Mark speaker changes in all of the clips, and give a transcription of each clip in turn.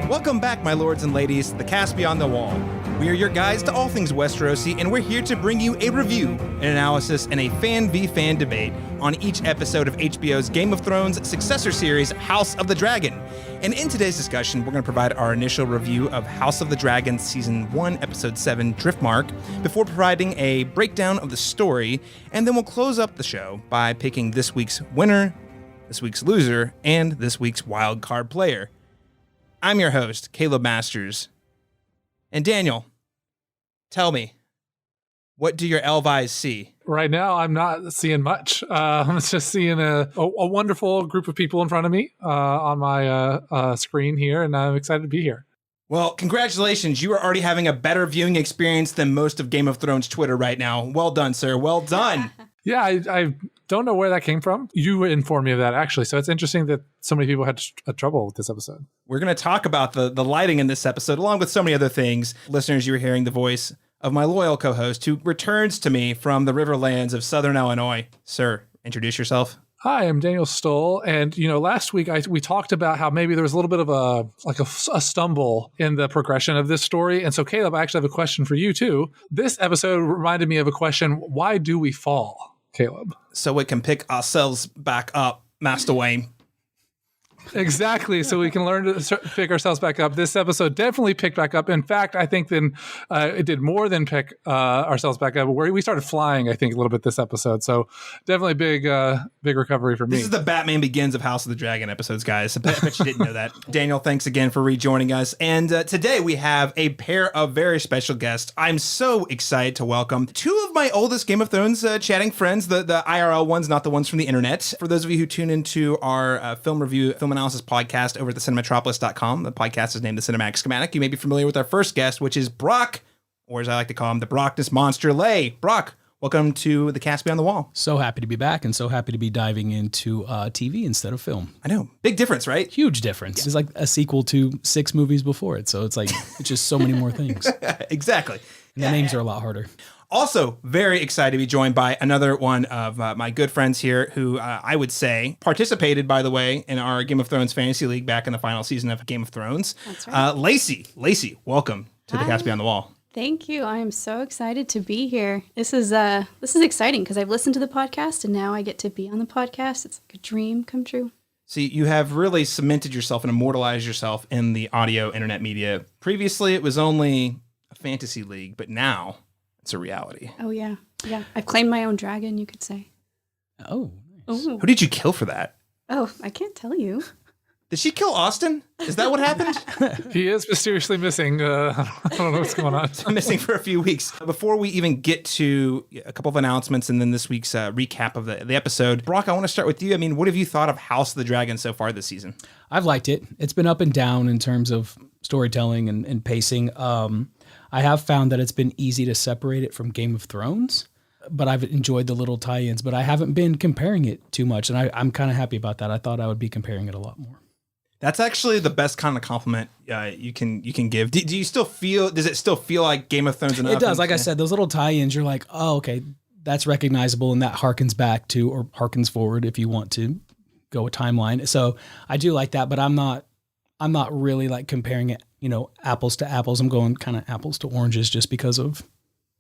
Speaker 1: Welcome back, my lords and ladies, to the Cast Beyond the Wall. We are your guides to all things Westerosi, and we're here to bring you a review, an analysis, and a fan v fan debate on each episode of HBO's Game of Thrones successor series, House of the Dragon. And in today's discussion, we're going to provide our initial review of House of the Dragon Season 1, Episode 7, Driftmark, before providing a breakdown of the story, and then we'll close up the show by picking this week's winner, this week's loser, and this week's wildcard player. I'm your host, Caleb Masters. And Daniel, tell me, what do your elf eyes see?
Speaker 2: Right now, I'm not seeing much. I'm just seeing a wonderful group of people in front of me on my screen here, and I'm excited to be here.
Speaker 1: Well, congratulations. You are already having a better viewing experience than most of Game of Thrones Twitter right now. Well done, sir. Well done.
Speaker 2: Yeah, I don't know where that came from. You informed me of that, actually. So it's interesting that so many people had trouble with this episode.
Speaker 1: We're going to talk about the lighting in this episode, along with so many other things. Listeners, you're hearing the voice of my loyal co-host who returns to me from the Riverlands of Southern Illinois. Sir, introduce yourself.
Speaker 2: Hi, I'm Daniel Stoll, and last week we talked about how maybe there was a little bit of a stumble in the progression of this story, and so Caleb, I actually have a question for you too. This episode reminded me of a question: why do we fall, Caleb?
Speaker 1: So we can pick ourselves back up, Master Wayne.
Speaker 2: Exactly. So we can learn to pick ourselves back up. This episode definitely picked back up. In fact, I think then it did more than pick ourselves back up. We started flying, I think, a little bit this episode. So definitely big recovery for me.
Speaker 1: This is the Batman Begins of House of the Dragon episodes, guys. I bet you didn't know that. Daniel, thanks again for rejoining us. And today we have a pair of very special guests. I'm so excited to welcome two of my oldest Game of Thrones chatting friends, the IRL ones, not the ones from the internet. For those of you who tune into our film analysis podcast over at thecinematropolis.com. The podcast is named The Cinematic Schematic. You may be familiar with our first guest, which is Brock, or as I like to call him, the Brockness Monster Lay. Brock, welcome to the Cast Beyond the Wall.
Speaker 3: So happy to be back and so happy to be diving into TV instead of film.
Speaker 1: I know. Big difference, right?
Speaker 3: Huge difference. Yeah. It's like a sequel to 6 movies before it. So it's like, it's just so many more things.
Speaker 1: Exactly.
Speaker 3: And the names are a lot harder.
Speaker 1: Also, very excited to be joined by another one of my good friends here who I would say participated, by the way, in our Game of Thrones Fantasy League back in the final season of Game of Thrones.
Speaker 4: That's right.
Speaker 1: Lacey, welcome to the Cast Beyond the Wall.
Speaker 4: Thank you. I am so excited to be here. This is exciting because I've listened to the podcast and now I get to be on the podcast. It's like a dream come true.
Speaker 1: See, you have really cemented yourself and immortalized yourself in the audio internet media. Previously, it was only a fantasy league, but now it's a reality.
Speaker 4: Oh, yeah. Yeah. I've claimed my own dragon, you could say.
Speaker 3: Oh, nice.
Speaker 4: Ooh.
Speaker 1: Who did you kill for that?
Speaker 4: Oh, I can't tell you.
Speaker 1: Did she kill Austin? Is that what happened?
Speaker 2: He is mysteriously missing. I don't know what's going on.
Speaker 1: Missing for a few weeks. Before we even get to a couple of announcements and then this week's recap of the episode, Brock, I want to start with you. I mean, what have you thought of House of the Dragon so far this season?
Speaker 3: I've liked it. It's been up and down in terms of storytelling and pacing. I have found that it's been easy to separate it from Game of Thrones, but I've enjoyed the little tie-ins, but I haven't been comparing it too much, and I'm kind of happy about that. I thought I would be comparing it a lot more.
Speaker 1: That's actually the best kind of compliment you can give. Do you still feel? Does it still feel like Game of Thrones enough?
Speaker 3: It does. Like I said, those little tie-ins, you're like, oh, okay, that's recognizable, and that harkens back to or harkens forward if you want to go a timeline. So I do like that, but I'm not really like comparing it, apples to apples. I'm going kind of apples to oranges just because of,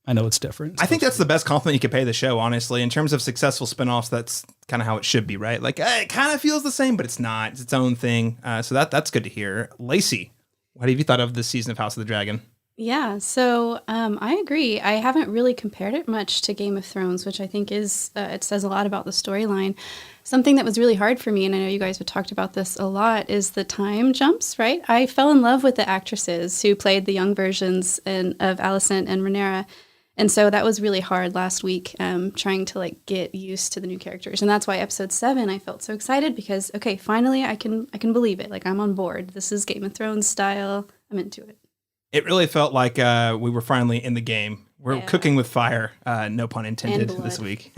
Speaker 3: I know it's different.
Speaker 1: I think that's the best compliment you could pay the show, honestly. In terms of successful spinoffs, that's kind of how it should be, right? Like, it kind of feels the same, but it's not. It's its own thing. So that's good to hear. Lacey, what have you thought of this season of House of the Dragon?
Speaker 4: Yeah, so I agree. I haven't really compared it much to Game of Thrones, which I think is, it says a lot about the storyline. Something that was really hard for me, and I know you guys have talked about this a lot, is the time jumps, right? I fell in love with the actresses who played the young versions of Alicent and Rhaenyra. And so that was really hard last week, trying to get used to the new characters. And that's why episode 7, I felt so excited because, okay, finally I can believe it. I'm on board. This is Game of Thrones style. I'm into it.
Speaker 1: It really felt like we were finally in the game. We're cooking with fire, no pun intended, this week.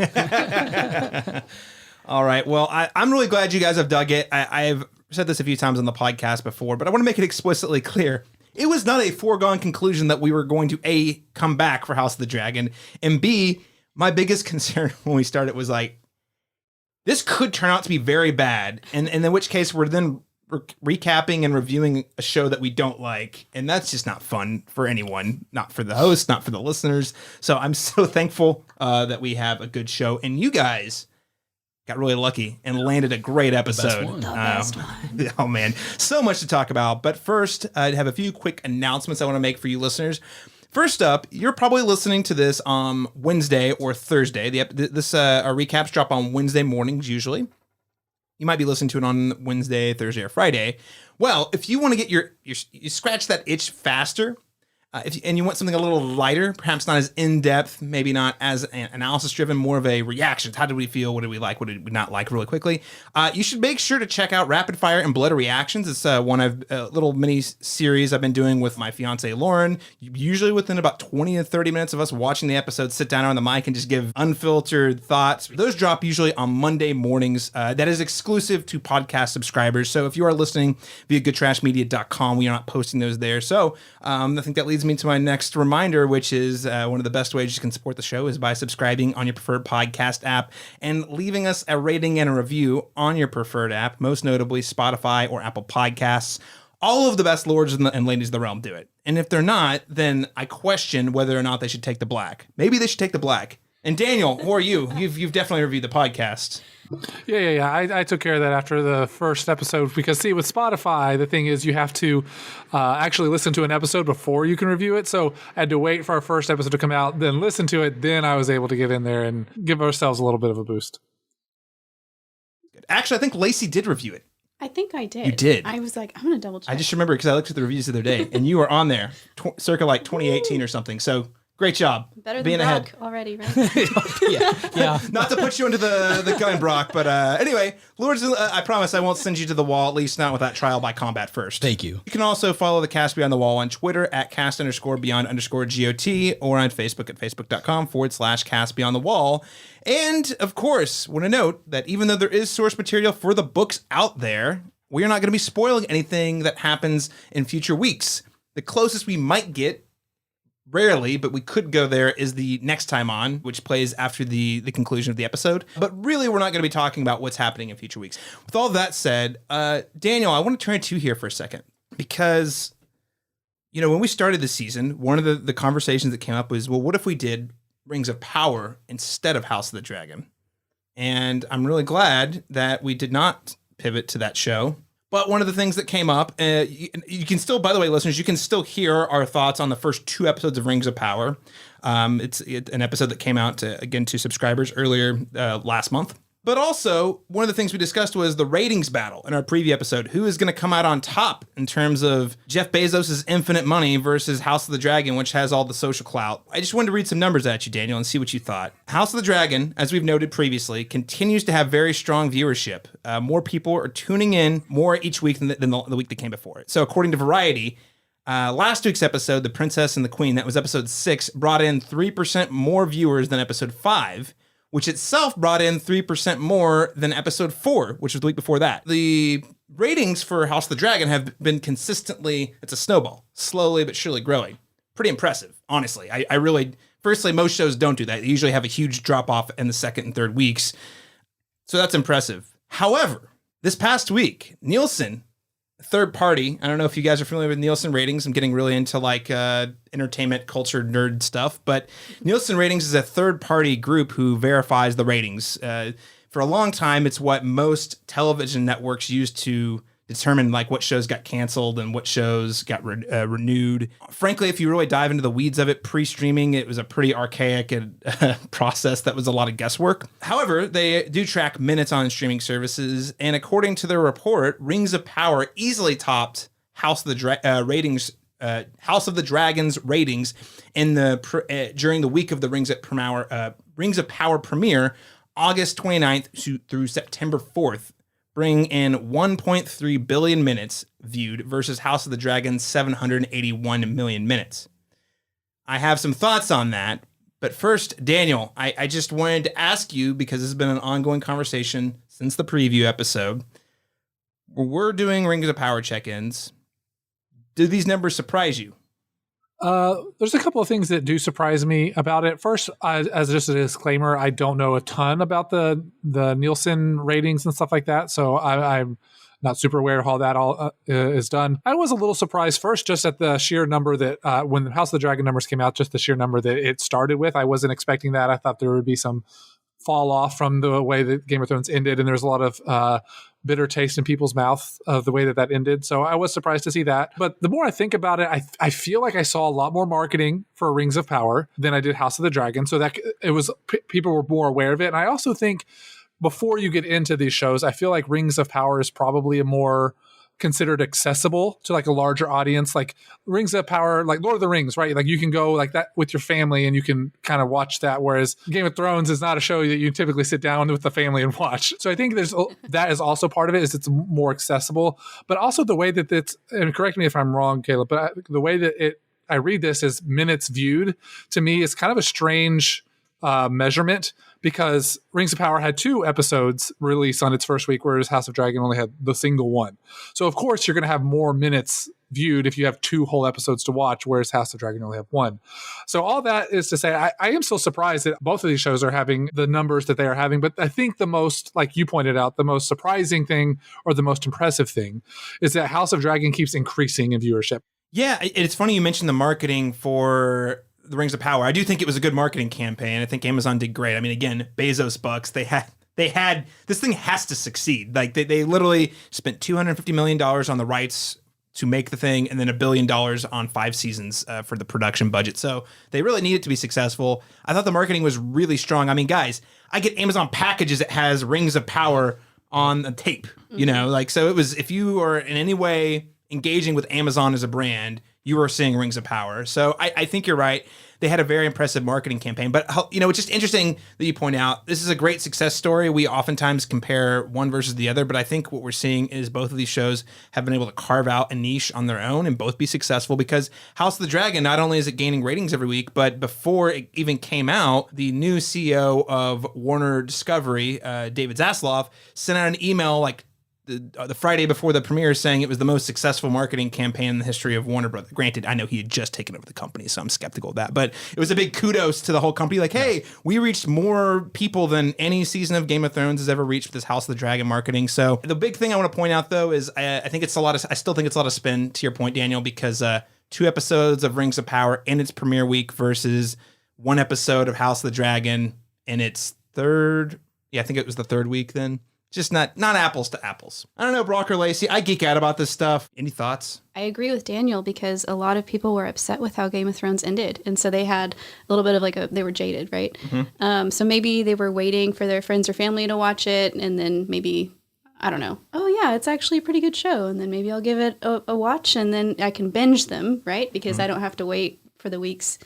Speaker 1: All right. Well, I'm really glad you guys have dug it. I've said this a few times on the podcast before, but I want to make it explicitly clear. It was not a foregone conclusion that we were going to A, come back for House of the Dragon, and B, my biggest concern when we started was this could turn out to be very bad, and in which case we're then recapping and reviewing a show that we don't like, and that's just not fun for anyone, not for the host, not for the listeners. So I'm so thankful that we have a good show, and you guys got really lucky and landed a great episode.
Speaker 3: The
Speaker 4: best one.
Speaker 1: Oh man, so much to talk about. But first, I have a few quick announcements I want to make for you listeners. First up, you're probably listening to this on Wednesday or Thursday. Our recaps drop on Wednesday mornings usually. You might be listening to it on Wednesday, Thursday, or Friday. Well, if you want to get you scratch that itch faster, and you want something a little lighter, perhaps not as in-depth, maybe not as analysis-driven, more of a reactions. How did we feel? What did we like? What did we not like really quickly? You should make sure to check out Rapid Fire and Blood Reactions. It's one of a little mini series I've been doing with my fiance, Lauren. Usually within about 20 to 30 minutes of us watching the episode, sit down on the mic and just give unfiltered thoughts. Those drop usually on Monday mornings. That is exclusive to podcast subscribers. So if you are listening via goodtrashmedia.com, we are not posting those there. So I think that leads me to my next reminder, which is one of the best ways you can support the show is by subscribing on your preferred podcast app and leaving us a rating and a review on your preferred app, most notably Spotify or Apple Podcasts. All of the best lords and ladies of the realm do it. And if they're not, then I question whether or not they should take the black. Maybe they should take the black. And Daniel, who are you? You've definitely reviewed the podcast.
Speaker 2: Yeah. I took care of that after the first episode because, see, with Spotify, the thing is you have to actually listen to an episode before you can review it. So I had to wait for our first episode to come out, then listen to it. Then I was able to get in there and give ourselves a little bit of a boost.
Speaker 1: Actually, I think Lacey did review it.
Speaker 4: I think I did.
Speaker 1: You did.
Speaker 4: I was like, I'm going to double check.
Speaker 1: I just remember because I looked at the reviews the other day, and you were on there, circa like 2018 or something. So great job.
Speaker 4: Better than
Speaker 1: being
Speaker 4: Brock
Speaker 1: ahead.
Speaker 4: already, right?
Speaker 3: Yeah.
Speaker 1: Not to put you into the gun, Brock, but anyway, Lords, I promise I won't send you to the wall, at least not with that trial by combat first.
Speaker 3: Thank you.
Speaker 1: You can also follow the Cast Beyond the Wall on Twitter at cast_beyond_GOT or on Facebook at facebook.com/Cast Beyond the Wall. And of course, want to note that even though there is source material for the books out there, we are not going to be spoiling anything that happens in future weeks. The closest we might get, rarely, but we could go there, is the Next Time On, which plays after the conclusion of the episode. But really, we're not going to be talking about what's happening in future weeks. With all that said, Daniel, I want to turn to you here for a second. Because, when we started this season, one of the conversations that came up was, well, what if we did Rings of Power instead of House of the Dragon? And I'm really glad that we did not pivot to that show. But one of the things that came up, you can still, by the way, listeners, you can still hear our thoughts on the first 2 episodes of Rings of Power. It's an episode that came out to subscribers earlier last month. But also, one of the things we discussed was the ratings battle in our preview episode. Who is going to come out on top in terms of Jeff Bezos' infinite money versus House of the Dragon, which has all the social clout? I just wanted to read some numbers at you, Daniel, and see what you thought. House of the Dragon, as we've noted previously, continues to have very strong viewership. More people are tuning in more each week than the week that came before it. So according to Variety, last week's episode, The Princess and the Queen, that was episode 6, brought in 3% more viewers than episode 5, which itself brought in 3% more than episode 4, which was the week before that. The ratings for House of the Dragon have been consistently, it's a snowball, slowly but surely growing. Pretty impressive, honestly. I really, firstly, most shows don't do that. They usually have a huge drop-off in the second and third weeks. So that's impressive. However, this past week, Nielsen, third party, I don't know if you guys are familiar with Nielsen ratings. I'm getting really into entertainment culture nerd stuff, but Nielsen ratings is a third party group who verifies the ratings. For a long time, it's what most television networks use to determine what shows got canceled and what shows got renewed. Frankly, if you really dive into the weeds of it, pre-streaming, it was a pretty archaic process that was a lot of guesswork. However, they do track minutes on streaming services, and according to their report, Rings of Power easily topped House of the Dragon's ratings in during the week of the Rings of Power premiere, August 29th through September 4th. Bring in 1.3 billion minutes viewed versus House of the Dragon's 781 million minutes. I have some thoughts on that, but first, Daniel, I just wanted to ask you, because this has been an ongoing conversation since the preview episode, we're doing Rings of Power check-ins. Do these numbers surprise you?
Speaker 2: There's a couple of things that do surprise me about it. First, as just a disclaimer, I don't know a ton about the Nielsen ratings and stuff like that. So I'm not super aware of how that all is done. I was a little surprised first just at the sheer number that when the House of the Dragon numbers came out, just the sheer number that it started with. I wasn't expecting that. I thought there would be some fall off from the way that Game of Thrones ended, and there's a lot of bitter taste in people's mouth of the way that ended. So I was surprised to see that. But the more I think about it, I feel like I saw a lot more marketing for Rings of Power than I did House of the Dragon. So that it was people were more aware of it. And I also think before you get into these shows, I feel like Rings of Power is probably a more considered accessible to like a larger audience. Like Rings of Power, like Lord of the Rings, right? Like you can go like that with your family and you can kind of watch that, whereas Game of Thrones is not a show that you typically sit down with the family and watch. So I think that is also part of it, is it's more accessible, but also the way that it's, and correct me if I'm wrong, Caleb, but the way that I read this as minutes viewed, to me is kind of a strange measurement, because Rings of Power had 2 episodes released on its first week, whereas House of Dragon only had the single one. So of course you're going to have more minutes viewed if you have 2 whole episodes to watch, whereas House of Dragon only have 1. So all that is to say, I am still surprised that both of these shows are having the numbers that they are having. But I think the most, like you pointed out, the most surprising thing or the most impressive thing is that House of Dragon keeps increasing in viewership.
Speaker 1: Yeah, it's funny you mentioned the marketing for the Rings of Power. I do think it was a good marketing campaign. I think Amazon did great. I mean, again, Bezos bucks. They had this thing has to succeed. Like they literally spent $250 million on the rights to make the thing, and then $1 billion on 5 seasons for the production budget. So they really need it to be successful. I thought the marketing was really strong. I mean, guys, I get Amazon packages that has Rings of Power on the tape. You know, like, so it was, if you are in any way engaging with Amazon as a brand, you are seeing Rings of Power. So I think you're right. They had a very impressive marketing campaign. But, you know, it's just interesting that you point out this is a great success story. We oftentimes compare one versus the other, but I think what we're seeing is both of these shows have been able to carve out a niche on their own and both be successful, because House of the Dragon, not only is it gaining ratings every week, but before it even came out, the new CEO of Warner Discovery, David Zaslav, sent out an email like the Friday before the premiere saying it was the most successful marketing campaign in the history of Warner Brothers. Granted, I know he had just taken over the company, so I'm skeptical of that, but it was a big kudos to the whole company. Like, hey, we reached more people than any season of Game of Thrones has ever reached with this House of the Dragon marketing. So the big thing I want to point out, though, is I still think it's a lot of spin, to your point, Daniel, because 2 episodes of Rings of Power in its premiere week versus 1 episode of House of the Dragon in its third. Yeah, I think it was the 3rd week then. Just not apples to apples. I don't know, Brock or Lacey. I geek out about this stuff. Any thoughts?
Speaker 4: I agree with Daniel, because a lot of people were upset with how Game of Thrones ended. And so they had a little bit of they were jaded, right? Mm-hmm. So maybe they were waiting for their friends or family to watch it. And then maybe, I don't know, oh yeah, it's actually a pretty good show. And then maybe I'll give it a watch, and then I can binge them, right? Because I don't have to wait for the weeks.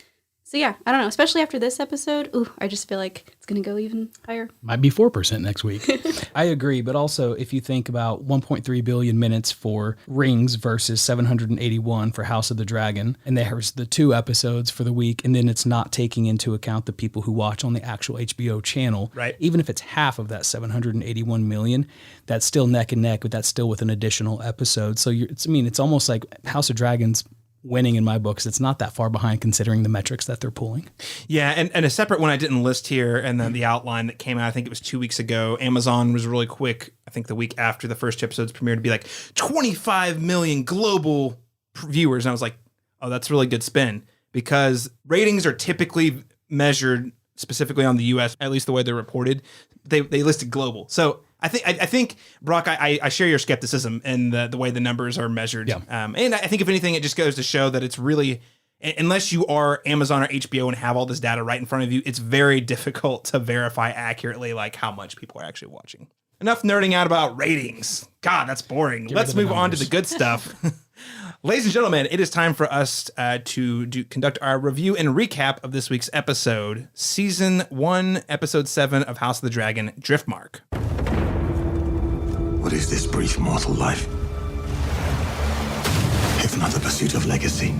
Speaker 4: So yeah, I don't know, especially after this episode. Ooh, I just feel like it's going to go even higher.
Speaker 3: Might be 4% next week. I agree, but also if you think about 1.3 billion minutes for Rings versus 781 for House of the Dragon, and there's the 2 episodes for the week, and then it's not taking into account the people who watch on the actual HBO channel.
Speaker 1: Right.
Speaker 3: Even if it's half of that 781 million, that's still neck and neck, but that's still with an additional episode. So it's almost like House of Dragons winning in my books. It's not that far behind considering the metrics that they're pulling.
Speaker 1: Yeah, and a separate one I didn't list here, and then the outline that came out, I think it was 2 weeks ago. Amazon was really quick, I think the week after the first episode's premiere, to be like 25 million global viewers. And I was like, oh, that's a really good spin, because ratings are typically measured specifically on the US, at least the way they're reported. They listed global. So I think Brock, I share your skepticism in the way the numbers are measured.
Speaker 3: Yeah.
Speaker 1: And I think if anything, it just goes to show that it's really, unless you are Amazon or HBO and have all this data right in front of you, it's very difficult to verify accurately like how much people are actually watching. Enough nerding out about ratings. God, that's boring. Let's move on to the good stuff. Ladies and gentlemen, it is time for us to conduct our review and recap of this week's episode, Season 1, Episode 7 of House of the Dragon, Driftmark.
Speaker 5: What is this brief mortal life, if not the pursuit of legacy?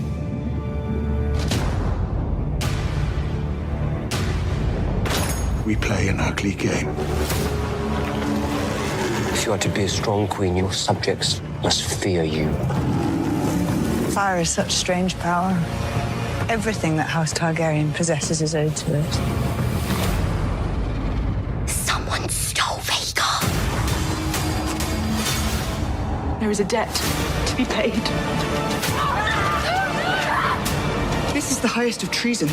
Speaker 5: We play an ugly game.
Speaker 6: If you are to be a strong queen, your subjects must fear you.
Speaker 7: Fire is such strange power. Everything that House Targaryen possesses is owed to it.
Speaker 8: Someone stole Vhagar.
Speaker 7: There is a debt to be paid. This is the highest of treasons.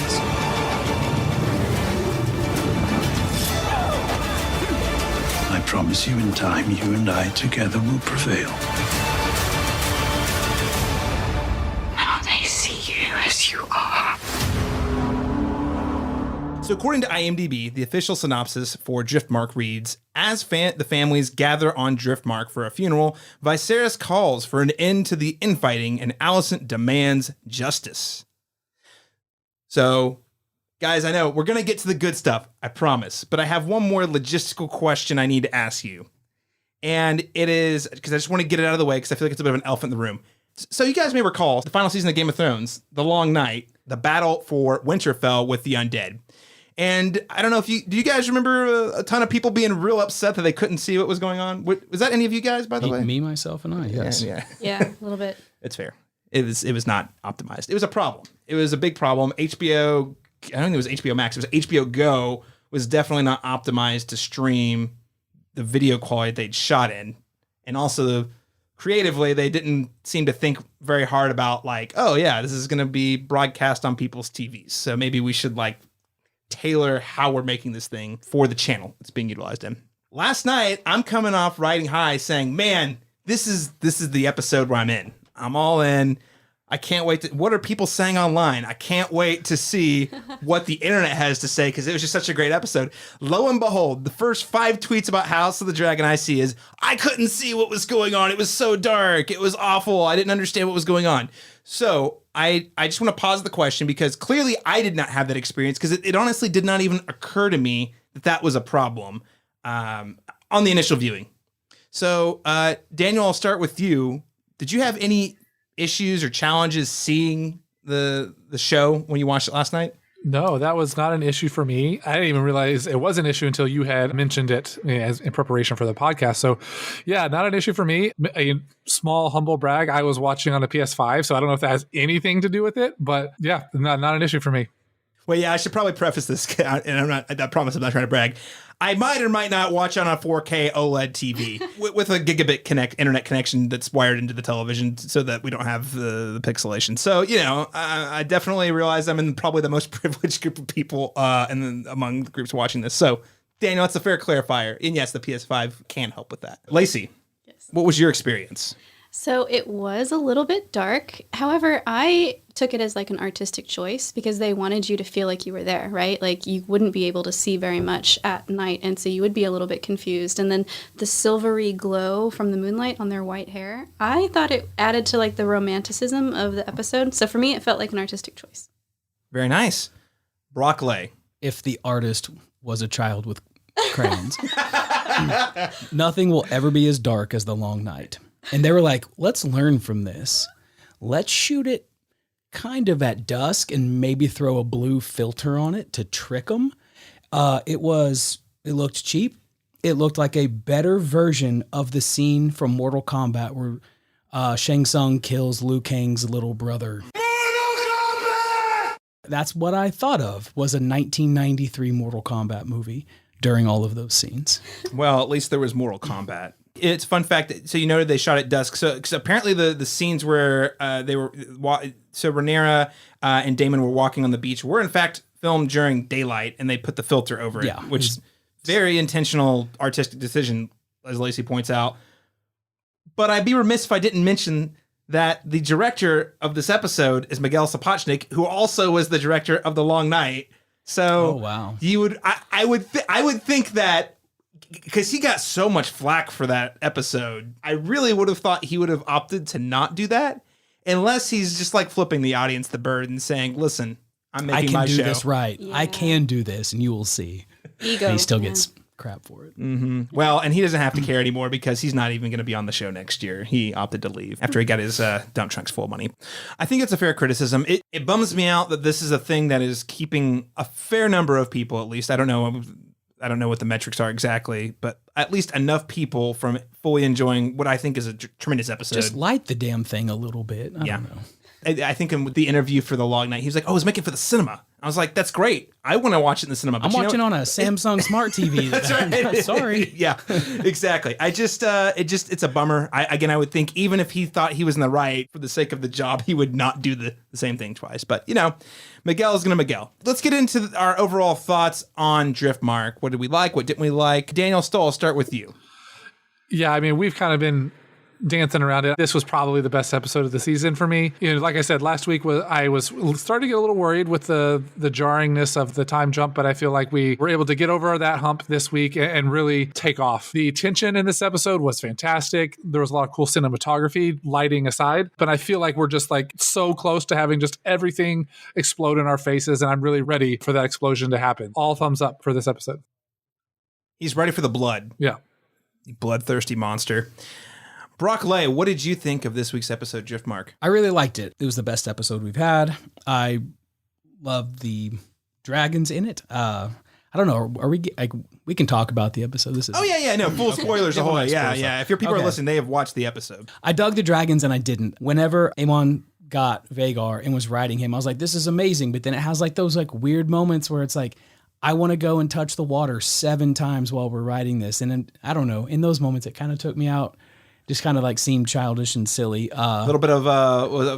Speaker 5: I promise you in time, you and I together will prevail.
Speaker 7: Now they see you as you are.
Speaker 1: So according to IMDb, the official synopsis for Driftmark reads, as the families gather on Driftmark for a funeral, Viserys calls for an end to the infighting and Alicent demands justice. So, guys, I know we're going to get to the good stuff, I promise, but I have one more logistical question I need to ask you. And it is, because I just want to get it out of the way because I feel like it's a bit of an elephant in the room. So you guys may recall the final season of Game of Thrones, The Long Night, the battle for Winterfell with the undead. And I don't know if do you guys remember a ton of people being real upset that they couldn't see what was going on? Was that any of you guys, by the way?
Speaker 3: Me, myself, and I, yes.
Speaker 1: Yeah.
Speaker 4: Yeah, a little bit.
Speaker 1: It's fair. It was not optimized. It was a problem. It was a big problem. HBO, I don't think it was HBO Max. It was HBO Go was definitely not optimized to stream the video quality they'd shot in. And also creatively, they didn't seem to think very hard about like, oh yeah, this is going to be broadcast on people's TVs. So maybe we should like tailor how we're making this thing for the channel it's being utilized in. Last night, I'm coming off riding high saying, man, this is the episode where I'm in. I'm all in. I can't wait to, what are people saying online? I can't wait to see what the internet has to say because it was just such a great episode. Lo and behold, the first 5 tweets about House of the Dragon I see is, I couldn't see what was going on. It was so dark. It was awful. I didn't understand what was going on. So I just want to pause the question because clearly I did not have that experience because it honestly did not even occur to me that was a problem on the initial viewing. So Daniel, I'll start with you. Did you have any issues or challenges seeing the show when you watched it last night?
Speaker 2: No, that was not an issue for me. I didn't even realize it was an issue until you had mentioned it as in preparation for the podcast. So yeah, not an issue for me. A small humble brag, I was watching on a PS5, so I don't know if that has anything to do with it, but yeah, not an issue for me.
Speaker 1: Well, yeah, I should probably preface this, and I promise I'm not trying to brag. I might or might not watch on a 4K OLED TV with a gigabit internet connection that's wired into the television so that we don't have the pixelation. So, you know, I definitely realize I'm in probably the most privileged group of people among the groups watching this. So, Daniel, that's a fair clarifier. And yes, the PS5 can help with that. Lacey, yes. What was your experience?
Speaker 4: So it was a little bit dark. However, I took it as like an artistic choice because they wanted you to feel like you were there, right? Like you wouldn't be able to see very much at night. And so you would be a little bit confused. And then the silvery glow from the moonlight on their white hair, I thought it added to like the romanticism of the episode. So for me, it felt like an artistic choice.
Speaker 1: Very nice. Broccoli.
Speaker 3: If the artist was a child with crayons, nothing will ever be as dark as The Long Night. And they were like, let's learn from this. Let's shoot it kind of at dusk and maybe throw a blue filter on it to trick them. It looked cheap. It looked like a better version of the scene from Mortal Kombat where Shang Tsung kills Liu Kang's little brother. Mortal Kombat! That's what I thought of, was a 1993 Mortal Kombat movie during all of those scenes.
Speaker 1: Well, at least there was Mortal Kombat. It's a fun fact. So you noted they shot at dusk. So apparently the scenes where Rhaenyra and Daemon were walking on the beach were in fact filmed during daylight, and they put the filter over it, which is very intentional artistic decision, as Lacey points out. But I'd be remiss if I didn't mention that the director of this episode is Miguel Sapochnik, who also was the director of The Long Night. So
Speaker 3: wow.
Speaker 1: I would think that, because he got so much flack for that episode, I really would have thought he would have opted to not do that, unless he's just like flipping the audience the bird and saying, listen, I'm making my show.
Speaker 3: I can do this right. Yeah. I can do this, and you will see.
Speaker 4: Ego.
Speaker 3: And he still gets crap for it.
Speaker 1: Mm-hmm. Well, and he doesn't have to care anymore because he's not even going to be on the show next year. He opted to leave after he got his dump trunks full of money. I think it's a fair criticism. It bums me out that this is a thing that is keeping a fair number of people, at least. I don't know what the metrics are exactly, but at least enough people from fully enjoying what I think is a tremendous episode.
Speaker 3: Just light the damn thing a little bit. I don't know.
Speaker 1: I think in the interview for the Log Night, he was like, "Oh, I was making it for the cinema." I was like, "That's great. I want to watch it in the cinema." But
Speaker 3: I'm watching on a Samsung Smart TV.
Speaker 1: That's right.
Speaker 3: Sorry.
Speaker 1: Yeah, exactly. It's a bummer. I would think even if he thought he was in the right for the sake of the job, he would not do the same thing twice. But Miguel is gonna Miguel. Let's get into our overall thoughts on Driftmark. What did we like? What didn't we like? Daniel Stoll, I'll start with you.
Speaker 2: Yeah, I mean, we've kind of been dancing around it. This was probably the best episode of the season for me. Like I said, last week I was starting to get a little worried with the jarringness of the time jump, but I feel like we were able to get over that hump this week and really take off. The tension in this episode was fantastic. There was a lot of cool cinematography, lighting aside, but I feel like we're just like so close to having just everything explode in our faces, and I'm really ready for that explosion to happen. All thumbs up for this episode.
Speaker 1: He's ready for the blood.
Speaker 2: Yeah.
Speaker 1: You bloodthirsty monster. Brock Lay, what did you think of this week's episode, Driftmark?
Speaker 3: I really liked it. It was the best episode we've had. I love the dragons in it. I don't know. Are we we can talk about the episode? This is
Speaker 1: full spoilers. Yeah. If your people are listening, they have watched the episode.
Speaker 3: I dug the dragons and I didn't. Whenever Aemond got Vhagar and was riding him, I was like, this is amazing. But then it has like those like weird moments where it's like, I want to go and touch the water 7 times while we're riding this. And then, I don't know, in those moments, it kind of took me out. Just kind of like seemed childish and silly.
Speaker 1: A little bit of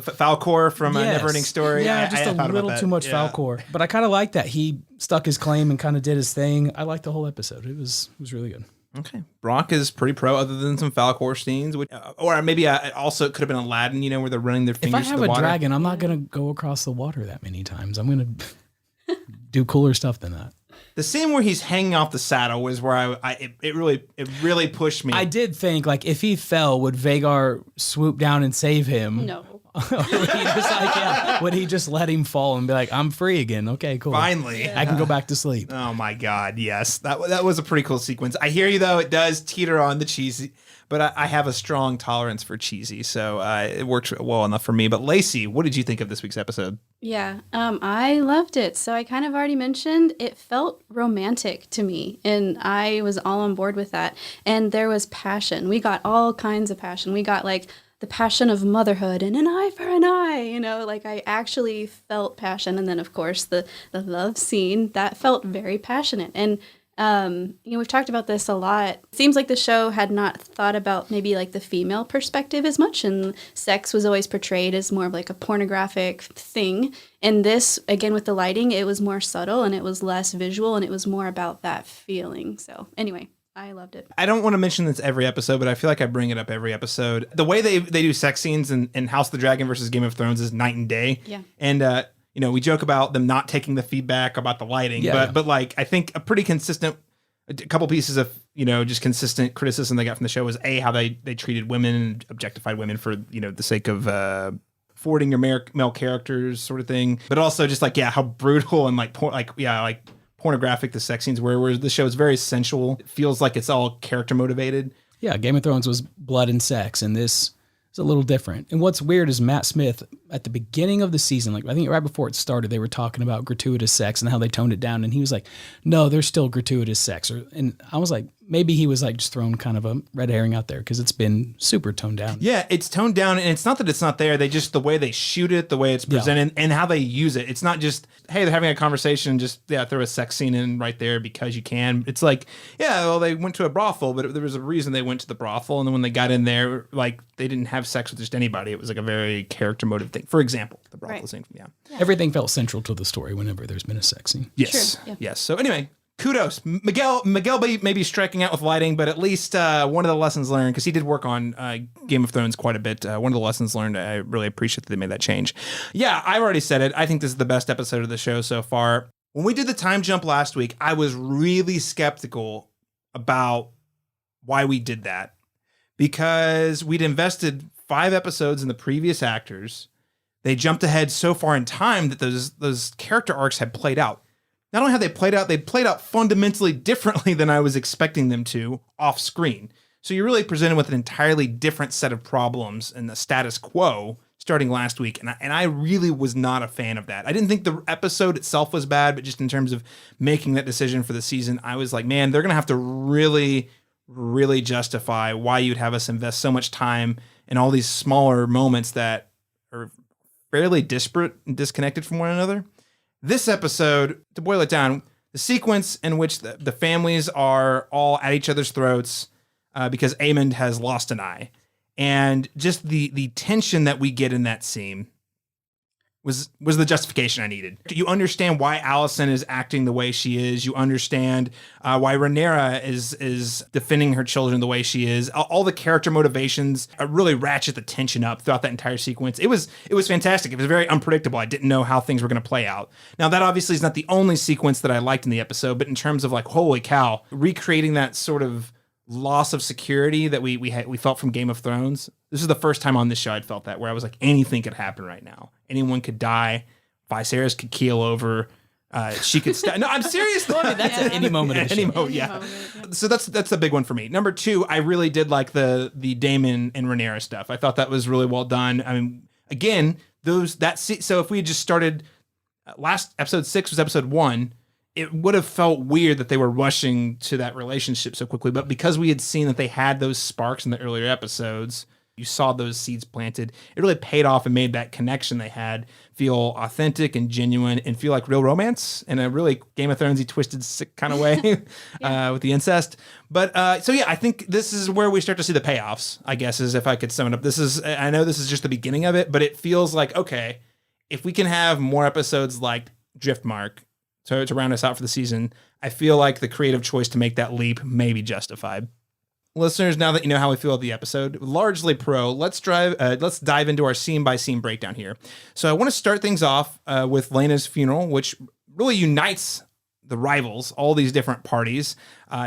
Speaker 1: Falcor from a Neverending Story.
Speaker 3: Yeah, just a little too much Falcor. But I kind of like that. He stuck his claim and kind of did his thing. I liked the whole episode. It was really good.
Speaker 1: Okay. Brock is pretty pro other than some Falcor scenes. Or maybe also it could have been Aladdin, where they're running their fingers through the water.
Speaker 3: If I have a dragon, I'm not going to go across the water that many times. I'm going to do cooler stuff than that.
Speaker 1: The scene where he's hanging off the saddle was where it really pushed me.
Speaker 3: I did think, like, if he fell, would Vhagar swoop down and save him?
Speaker 4: No.
Speaker 3: Would he just let him fall and be like, I'm free again? Okay, cool.
Speaker 1: Finally.
Speaker 3: I can go back to sleep.
Speaker 1: Oh my God, yes. That was a pretty cool sequence. I hear you, though. It does teeter on the cheesy, but I have a strong tolerance for cheesy, so it works well enough for me. But Lacey, what did you think of this week's episode?
Speaker 4: Yeah, I loved it. So I kind of already mentioned it felt romantic to me, and I was all on board with that. And there was passion. We got all kinds of passion. We got like the passion of motherhood and an eye for an eye, like I actually felt passion. And then of course the love scene that felt very passionate. And we've talked about this a lot. It seems like the show had not thought about maybe like the female perspective as much, and sex was always portrayed as more of like a pornographic thing. And this, again, with the lighting, it was more subtle and it was less visual and it was more about that feeling. So anyway, I loved it.
Speaker 1: I don't want to mention this every episode, but I feel like I bring it up every episode. The way they do sex scenes in House of the Dragon versus Game of Thrones is night and day.
Speaker 4: Yeah.
Speaker 1: And we joke about them not taking the feedback about the lighting, but like I think a pretty consistent, a couple pieces of just consistent criticism they got from the show was how they treated women and objectified women for the sake of forwarding your male characters sort of thing, but also just like how brutal and like pornographic the sex scenes were. Where the show is very sensual, it feels like it's all character motivated.
Speaker 3: Yeah, Game of Thrones was blood and sex, and this is a little different. And what's weird is Matt Smith, at the beginning of the season, like I think right before it started, they were talking about gratuitous sex and how they toned it down. And he was like, no, there's still gratuitous sex. And I was like, maybe he was like just throwing kind of a red herring out there because it's been super toned down.
Speaker 1: Yeah, it's toned down, and it's not that it's not there. They just, the way they shoot it, the way it's presented, and how they use it. It's not just, hey, they're having a conversation, just throw a sex scene in right there because you can. It's like, they went to a brothel, but there was a reason they went to the brothel, and then when they got in there, like they didn't have sex with just anybody. It was like a very character motive thing. For example, the brothel scene. Yeah.
Speaker 3: Everything felt central to the story whenever there's been a sex scene.
Speaker 1: Yes.
Speaker 4: True. Yeah.
Speaker 1: Yes. So anyway, kudos. Miguel may be striking out with lighting, but at least one of the lessons learned, because he did work on Game of Thrones quite a bit. One of the lessons learned, I really appreciate that they made that change. Yeah, I've already said it. I think this is the best episode of the show so far. When we did the time jump last week, I was really skeptical about why we did that, because we'd invested 5 episodes in the previous actors. They jumped ahead so far in time that those character arcs had played out. Not only have they played out fundamentally differently than I was expecting them to off screen. So you're really presented with an entirely different set of problems in the status quo starting last week. And I really was not a fan of that. I didn't think the episode itself was bad, but just in terms of making that decision for the season, I was like, man, they're going to have to really, really justify why you'd have us invest so much time in all these smaller moments that are fairly disparate and disconnected from one another. This episode, to boil it down, the sequence in which the families are all at each other's throats because Aemond has lost an eye, and just the tension that we get in that scene was the justification I needed. You understand why Alicent is acting the way she is. You understand why Rhaenyra is defending her children the way she is. All the character motivations really ratchet the tension up throughout that entire sequence. It was fantastic. It was very unpredictable. I didn't know how things were going to play out. Now, that obviously is not the only sequence that I liked in the episode, but in terms of like, holy cow, recreating that sort of loss of security that we felt from Game of Thrones. This is the first time on this show I'd felt that, where I was like, anything could happen right now. Anyone could die. Viserys could keel over. She could no, I'm serious though.
Speaker 3: That's at any moment of the
Speaker 1: any
Speaker 3: show.
Speaker 1: moment, yeah. So that's the big one for me. Number 2, I really did like the Daemon and Rhaenyra stuff. I thought that was really well done. I mean, again, so if we had just started last episode 6 was episode 1, it would have felt weird that they were rushing to that relationship so quickly. But because we had seen that they had those sparks in the earlier episodes, you saw those seeds planted. It really paid off and made that connection they had feel authentic and genuine and feel like real romance in a really Game of Thrones-y twisted sick kind of way with the incest. But so yeah, I think this is where we start to see the payoffs, I guess, is if I could sum it up. I know this is just the beginning of it, but it feels like, okay, if we can have more episodes like Driftmark, so to round us out for the season, I feel like the creative choice to make that leap may be justified. Listeners, now that you know how we feel about the episode, largely pro, let's dive into our scene-by-scene breakdown here. So I want to start things off with Laena's funeral, which really unites the rivals, all these different parties.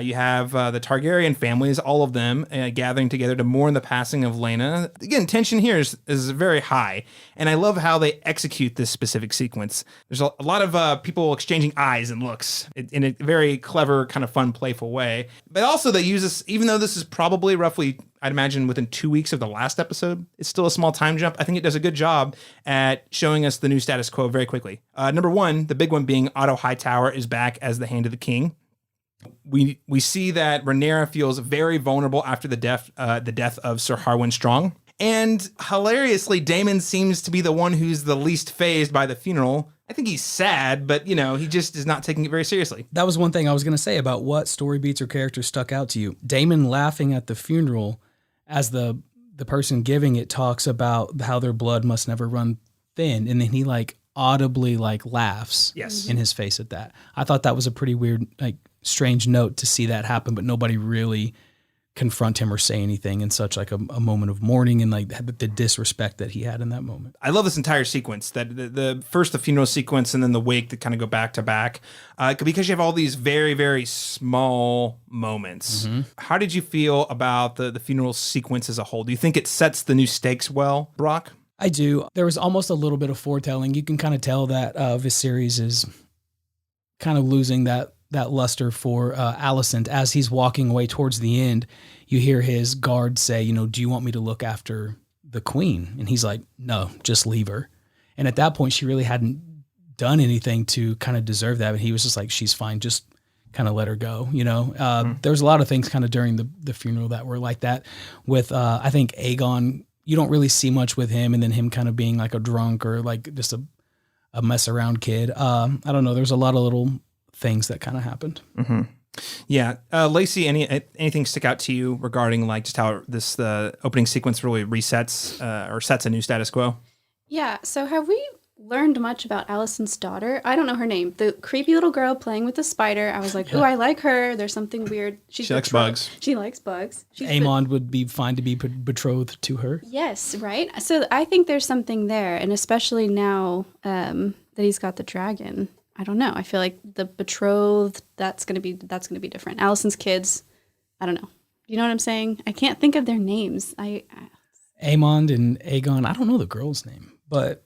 Speaker 1: You have the Targaryen families, all of them gathering together to mourn the passing of Laena. Again, tension here is very high, and I love how they execute this specific sequence. There's a lot of people exchanging eyes and looks in a very clever, kind of fun, playful way. But also they use this, even though this is probably roughly, I'd imagine, within 2 weeks of the last episode, it's still a small time jump. I think it does a good job at showing us the new status quo very quickly. Number 1, the big one being Otto Hightower is back as the Hand of the King. We see that Rhaenyra feels very vulnerable after the death of Sir Harwin Strong. And hilariously, Daemon seems to be the one who's the least fazed by the funeral. I think he's sad, but, he just is not taking it very seriously.
Speaker 3: That was one thing I was going to say about what story beats or characters stuck out to you. Daemon laughing at the funeral as the person giving it talks about how their blood must never run thin. And then he audibly laughs in his face at that. I thought that was a pretty weird, strange note to see that happen, but nobody really confront him or say anything in such a moment of mourning and the disrespect that he had in that moment.
Speaker 1: I love this entire sequence, that the first the funeral sequence and then the wake that kind of go back to back, because you have all these very, very small moments. Mm-hmm. How did you feel about the funeral sequence as a whole? Do you think it sets the new stakes well, Brock?
Speaker 3: I do. There was almost a little bit of foretelling. You can kind of tell that Viserys is kind of losing that luster for Alicent. As he's walking away towards the end, you hear his guard say, do you want me to look after the queen? And he's like, no, just leave her. And at that point, she really hadn't done anything to kind of deserve that. But he was just like, she's fine, just kind of let her go. There was a lot of things kind of during the funeral that were like that. With, I think, Aegon, you don't really see much with him, and then him kind of being like a drunk or just a mess around kid. I don't know. There's a lot of little things that kind of happened.
Speaker 1: Mm-hmm. Yeah. Lacey, anything stick out to you regarding just how the opening sequence really resets or sets a new status quo?
Speaker 4: Yeah. So have we learned much about Alicent's daughter? I don't know her name. The creepy little girl playing with the spider. I was like, ooh, I like her. There's something weird.
Speaker 1: She likes bugs.
Speaker 4: She likes bugs.
Speaker 3: Aemond would be fine to be betrothed to her.
Speaker 4: Yes, right? So I think there's something there. And especially now that he's got the dragon. I don't know. I feel like the betrothed, that's gonna be different. Alicent's kids, I don't know. You know what I'm saying? I can't think of their names.
Speaker 3: Aemond and Aegon. I don't know the girl's name, but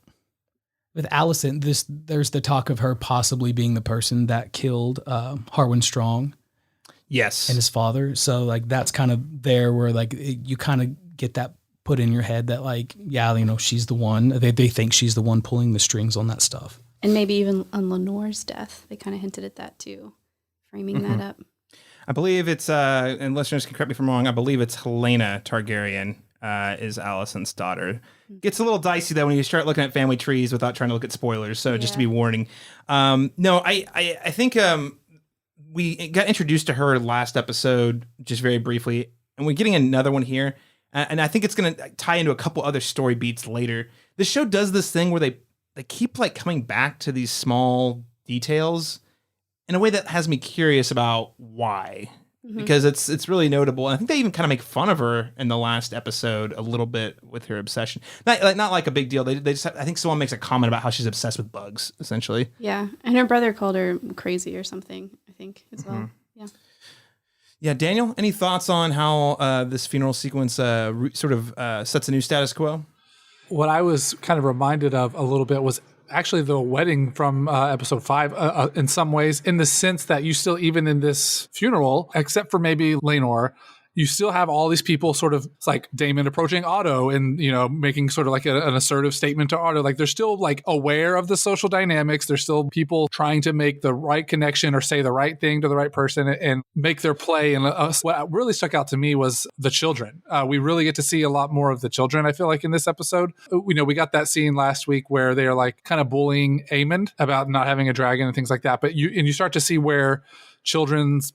Speaker 3: with Alicent, there's the talk of her possibly being the person that killed Harwin Strong.
Speaker 1: Yes,
Speaker 3: and his father. So that's kind of there where you kind of get that put in your head that she's the one. They think she's the one pulling the strings on that stuff.
Speaker 4: And maybe even on Lenore's death. They kind of hinted at that too, framing that up.
Speaker 1: I believe it's, and listeners can correct me if I'm wrong, I believe it's Laena Targaryen is Alicent's daughter. Gets a little dicey though when you start looking at family trees without trying to look at spoilers. So just to be warning. No, I think we got introduced to her last episode just very briefly, and we're getting another one here. And I think it's going to tie into a couple other story beats later. The show does this thing where they keep like coming back to these small details in a way that has me curious about why. Because it's really notable. And I think they even kind of make fun of her in the last episode a little bit with her obsession. Not like a big deal. They just I think someone makes a comment about how she's obsessed with bugs, essentially.
Speaker 4: Yeah, and her brother called her crazy or something, I think, as well. Yeah.
Speaker 1: Yeah, Daniel, any thoughts on how this funeral sequence sort of sets a new status quo?
Speaker 2: What I was kind of reminded of a little bit was actually the wedding from episode 5 in some ways, in the sense that you still, even in this funeral, except for maybe Laenor, you still have all these people sort of, it's like Daemon approaching Otto and, you know, making sort of like an assertive statement to Otto. Like they're still like aware of the social dynamics. There's still people trying to make the right connection or say the right thing to the right person and make their play. And what really stuck out to me was the children. We really get to see a lot more of the children, I feel like, in this episode. You know, we got that scene last week where they are like kind of bullying Aemond about not having a dragon and things like that. But you start to see where children's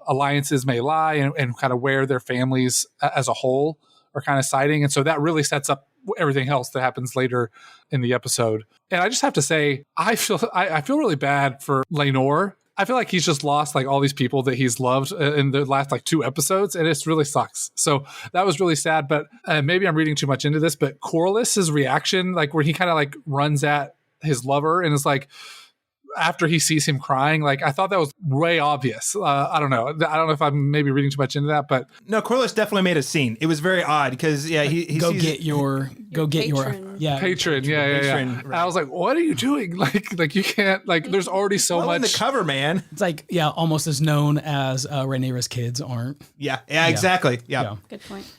Speaker 2: alliances may lie and kind of where their families as a whole are kind of siding. And so that really sets up everything else that happens later in the episode. And I just have to say, I feel really bad for Laenor. I feel like he's just lost like all these people that he's loved in the last like 2 episodes, and it really sucks. So that was really sad, but maybe I'm reading too much into this, but Corlys's reaction, like where he kind of like runs at his lover and is like, after he sees him crying, like I thought that was way obvious. I don't know if I'm maybe reading too much into that, but
Speaker 1: no, Corlys definitely made a scene. It was very odd because he
Speaker 3: go
Speaker 1: sees
Speaker 3: get your
Speaker 4: patron.
Speaker 2: Patron.
Speaker 1: Right.
Speaker 2: I was like, what are you doing? Like you can't, like there's already so
Speaker 1: in
Speaker 2: much.
Speaker 1: The cover, man.
Speaker 3: It's like, almost as known as Rhaenyra's kids aren't.
Speaker 1: Yeah, exactly. Yeah.
Speaker 4: Good point.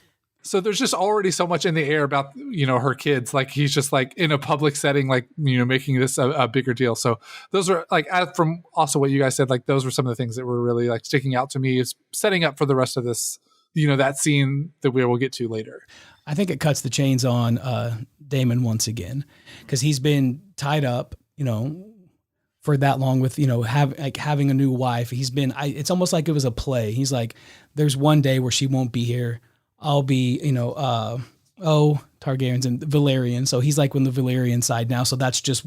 Speaker 2: So there's just already so much in the air about, you know, her kids. Like he's just like in a public setting, like, you know, making this a bigger deal. So those are like, from also what you guys said, like those were some of the things that were really like sticking out to me, is setting up for the rest of this, you know, that scene that we will get to later.
Speaker 3: I think it cuts the chains on Daemon once again, because he's been tied up, you know, for that long with, you know, having a new wife. He's been, it's almost like it was a play. He's like, there's one day where she won't be here. I'll be, you know, Targaryens and Velaryon. So he's like on the Velaryon side now. So that's just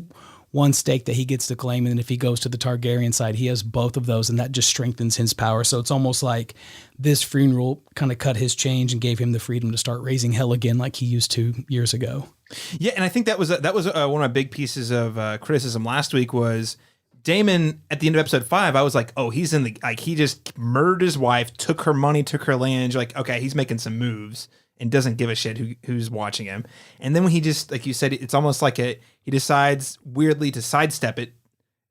Speaker 3: one stake that he gets to claim. And then if he goes to the Targaryen side, he has both of those, and that just strengthens his power. So it's almost like this funeral kind of cut his chains and gave him the freedom to start raising hell again like he used to years ago.
Speaker 1: Yeah, and I think that was one of my big pieces of criticism last week was Daemon at the end of episode 5. I was like, oh, he's in the, like, he just murdered his wife, took her money, took her land. You're like, okay, he's making some moves and doesn't give a shit who's watching him. And then when he just, like you said, it's almost like he decides weirdly to sidestep it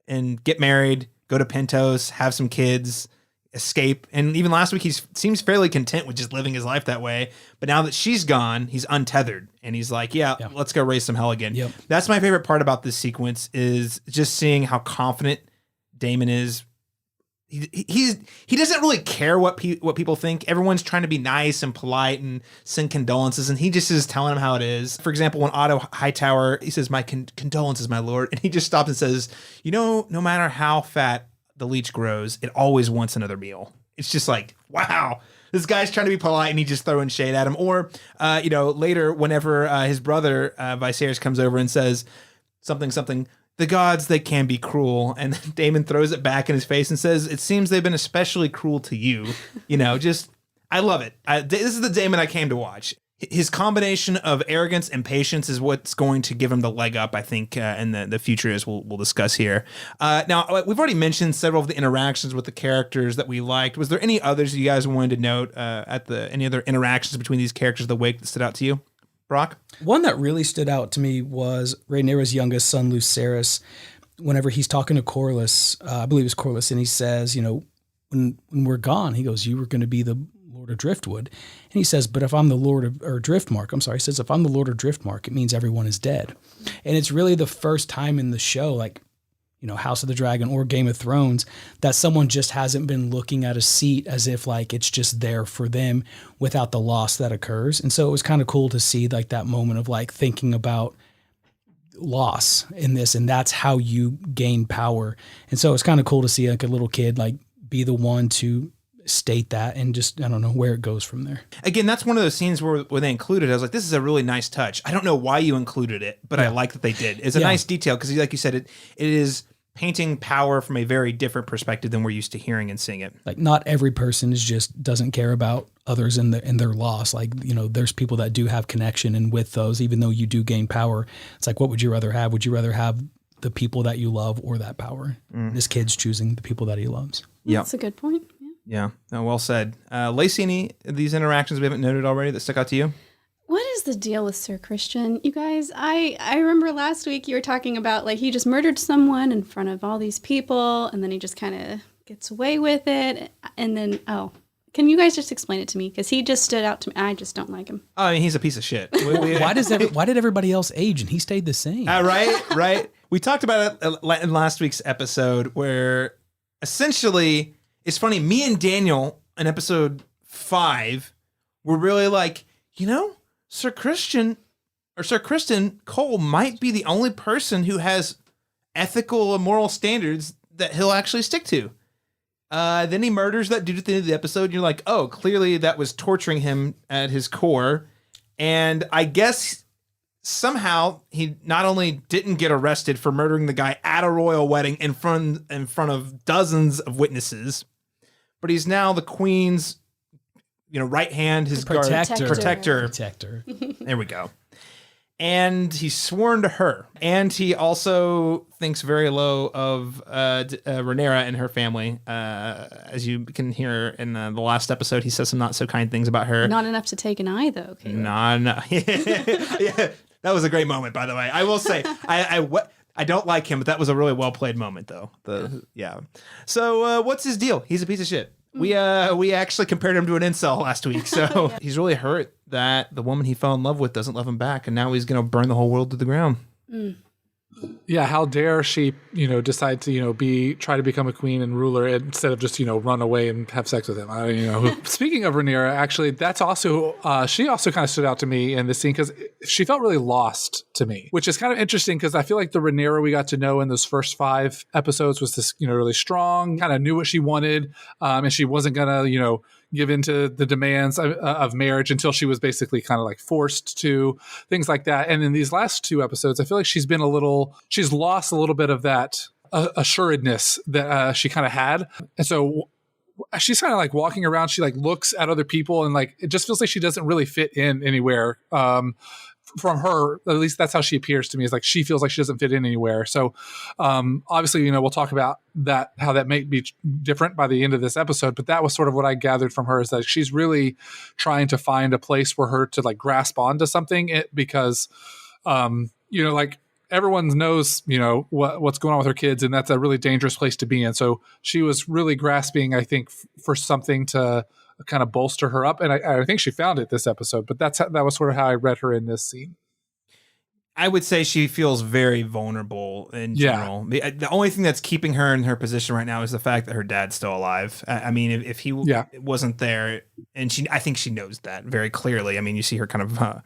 Speaker 1: and get married, go to Pentos, have some kids, escape. And even last week, he seems fairly content with just living his life that way. But now that she's gone, he's untethered. And he's like, yeah, let's go raise some hell again.
Speaker 3: Yep.
Speaker 1: That's my favorite part about this sequence, is just seeing how confident Daemon is. He doesn't really care what people think. Everyone's trying to be nice and polite and send condolences, and he just is telling them how it is. For example, when Otto Hightower, he says, my condolences, my lord. And he just stops and says, you know, no matter how fat the leech grows, it always wants another meal. It's just like, wow, this guy's trying to be polite and he just throwing shade at him. Or, you know, later, whenever his brother Viserys comes over and says something, the gods, they can be cruel. And Daemon throws it back in his face and says, it seems they've been especially cruel to you. You know, just, I love it. This is the Daemon I came to watch. His combination of arrogance and patience is what's going to give him the leg up, I think, in the future, as we'll discuss here. Now, we've already mentioned several of the interactions with the characters that we liked. Was there any others you guys wanted to note any other interactions between these characters of the wake that stood out to you? Brock?
Speaker 3: One that really stood out to me was Rhaenyra's youngest son, Lucerys. Whenever he's talking to Corlys, I believe it's Corlys, and he says, you know, when we're gone, he goes, you were going to be the Lord of Driftwood. And he says, but if I'm the Lord of, or Driftmark, he says, if I'm the Lord of Driftmark, it means everyone is dead. And it's really the first time in the show, like, House of the Dragon or Game of Thrones, that someone just hasn't been looking at a seat as if like it's just there for them without the loss that occurs. And so it was kind of cool to see like that moment of like thinking about loss in this, and that's how you gain power. And so it's kind of cool to see like a little kid like be the one to state that, and just I don't know where it goes from there.
Speaker 1: Again, that's one of those scenes where they included. I was like, this is a really nice touch. I don't know why you included it, but I like that they did. It's a nice detail because, like you said, it is painting power from a very different perspective than we're used to hearing and seeing it.
Speaker 3: Like not every person is just doesn't care about others in their loss. Like, there's people that do have connection, and with those, even though you do gain power, it's like, what would you rather have? Would you rather have the people that you love or that power? This kid's choosing the people that he loves.
Speaker 1: Yeah,
Speaker 4: that's a good point.
Speaker 1: Yeah, no, well said. Lacey, any of these interactions we haven't noted already that stuck out to you?
Speaker 4: What is the deal with Sir Christian? You guys, I remember last week you were talking about like he just murdered someone in front of all these people, and then he just kind of gets away with it. And then, can you guys just explain it to me? Because he just stood out to me. I just don't like him.
Speaker 1: I mean, he's a piece of shit.
Speaker 3: Why did everybody else age and he stayed the same?
Speaker 1: Right. We talked about it in last week's episode where essentially, it's funny, me and Daniel in episode 5 were really like, Sir Kristen Cole might be the only person who has ethical and moral standards that he'll actually stick to. Then he murders that dude at the end of the episode. And you're like, oh, clearly that was torturing him at his core. And I guess somehow he not only didn't get arrested for murdering the guy at a royal wedding in front of dozens of witnesses, but he's now the queen's right hand, his protector. There we go. And he's sworn to her. And he also thinks very low of Rhaenyra and her family. As you can hear in the last episode, he says some not so kind things about her.
Speaker 4: Not enough to take an eye, though.
Speaker 1: No. Yeah, that was a great moment, by the way. I will say, I don't like him, but that was a really well played moment, though. So what's his deal? He's a piece of shit. We actually compared him to an incel last week, so he's really hurt that the woman he fell in love with doesn't love him back, and now he's going to burn the whole world to the ground.
Speaker 2: Yeah, how dare she, decide to, try to become a queen and ruler instead of just, run away and have sex with him. Speaking of Rhaenyra, actually, that's also, she also kind of stood out to me in this scene because she felt really lost to me, which is kind of interesting because I feel like the Rhaenyra we got to know in those first 5 episodes was this, really strong, kind of knew what she wanted, and she wasn't going to, give into the demands of marriage until she was basically kind of like forced to, things like that. And in these last 2 episodes, I feel like she's lost a little bit of that assuredness that she kind of had. And so she's kind of like walking around. She like looks at other people and like, it just feels like she doesn't really fit in anywhere. From her, at least that's how she appears to me, is like she feels like she doesn't fit in anywhere. So obviously, we'll talk about that, how that may be different by the end of this episode, but that was sort of what I gathered from her, is that she's really trying to find a place for her to like grasp onto something because, like everyone knows, what's going on with her kids, and that's a really dangerous place to be in. So she was really grasping, I think, for something to kind of bolster her up, and I think she found it this episode. But that was sort of how I read her in this scene.
Speaker 1: I would say she feels very vulnerable in general. Yeah. The only thing that's keeping her in her position right now is the fact that her dad's still alive. I mean, if he wasn't there, and I think she knows that very clearly. I mean, you see her kind of,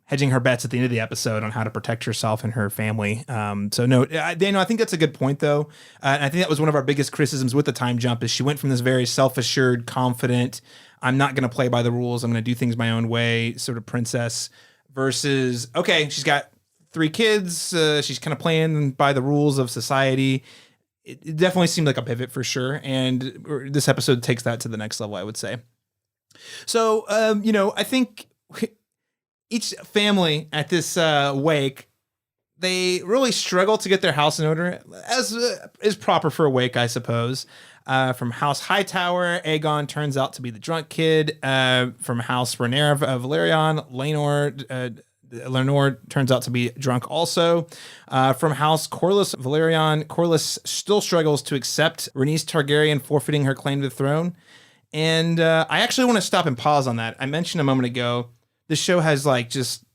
Speaker 1: hedging her bets at the end of the episode on how to protect herself and her family. So no, Daniel, I think that's a good point though. And I think that was one of our biggest criticisms with the time jump, is she went from this very self-assured, confident, I'm not going to play by the rules, I'm going to do things my own way sort of princess, versus, okay, she's got 3 kids. She's kind of playing by the rules of society. It definitely seemed like a pivot for sure. And this episode takes that to the next level, I would say. So, I think each family at this wake, they really struggle to get their house in order, as is proper for a wake, I suppose. From House Hightower, Aegon turns out to be the drunk kid. From House Rhaenyra and Velaryon, Laenor turns out to be drunk also. From House Velaryon, Corlys still struggles to accept Rhaenys Targaryen forfeiting her claim to the throne. And I actually want to stop and pause on that. I mentioned a moment ago, this show has like just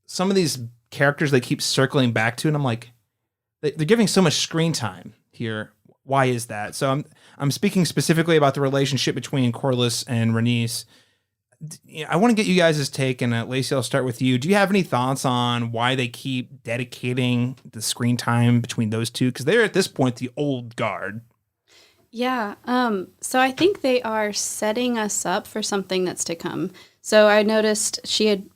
Speaker 1: some of these characters they keep circling back to, and I'm like, they're giving so much screen time here. Why is that? So I'm speaking specifically about the relationship between Corlys and Rhaenys. I want to get you guys' take, and Lacey, I'll start with you. Do you have any thoughts on why they keep dedicating the screen time between those two? Because they're at this point the old guard.
Speaker 4: Yeah. So I think they are setting us up for something that's to come. So I noticed she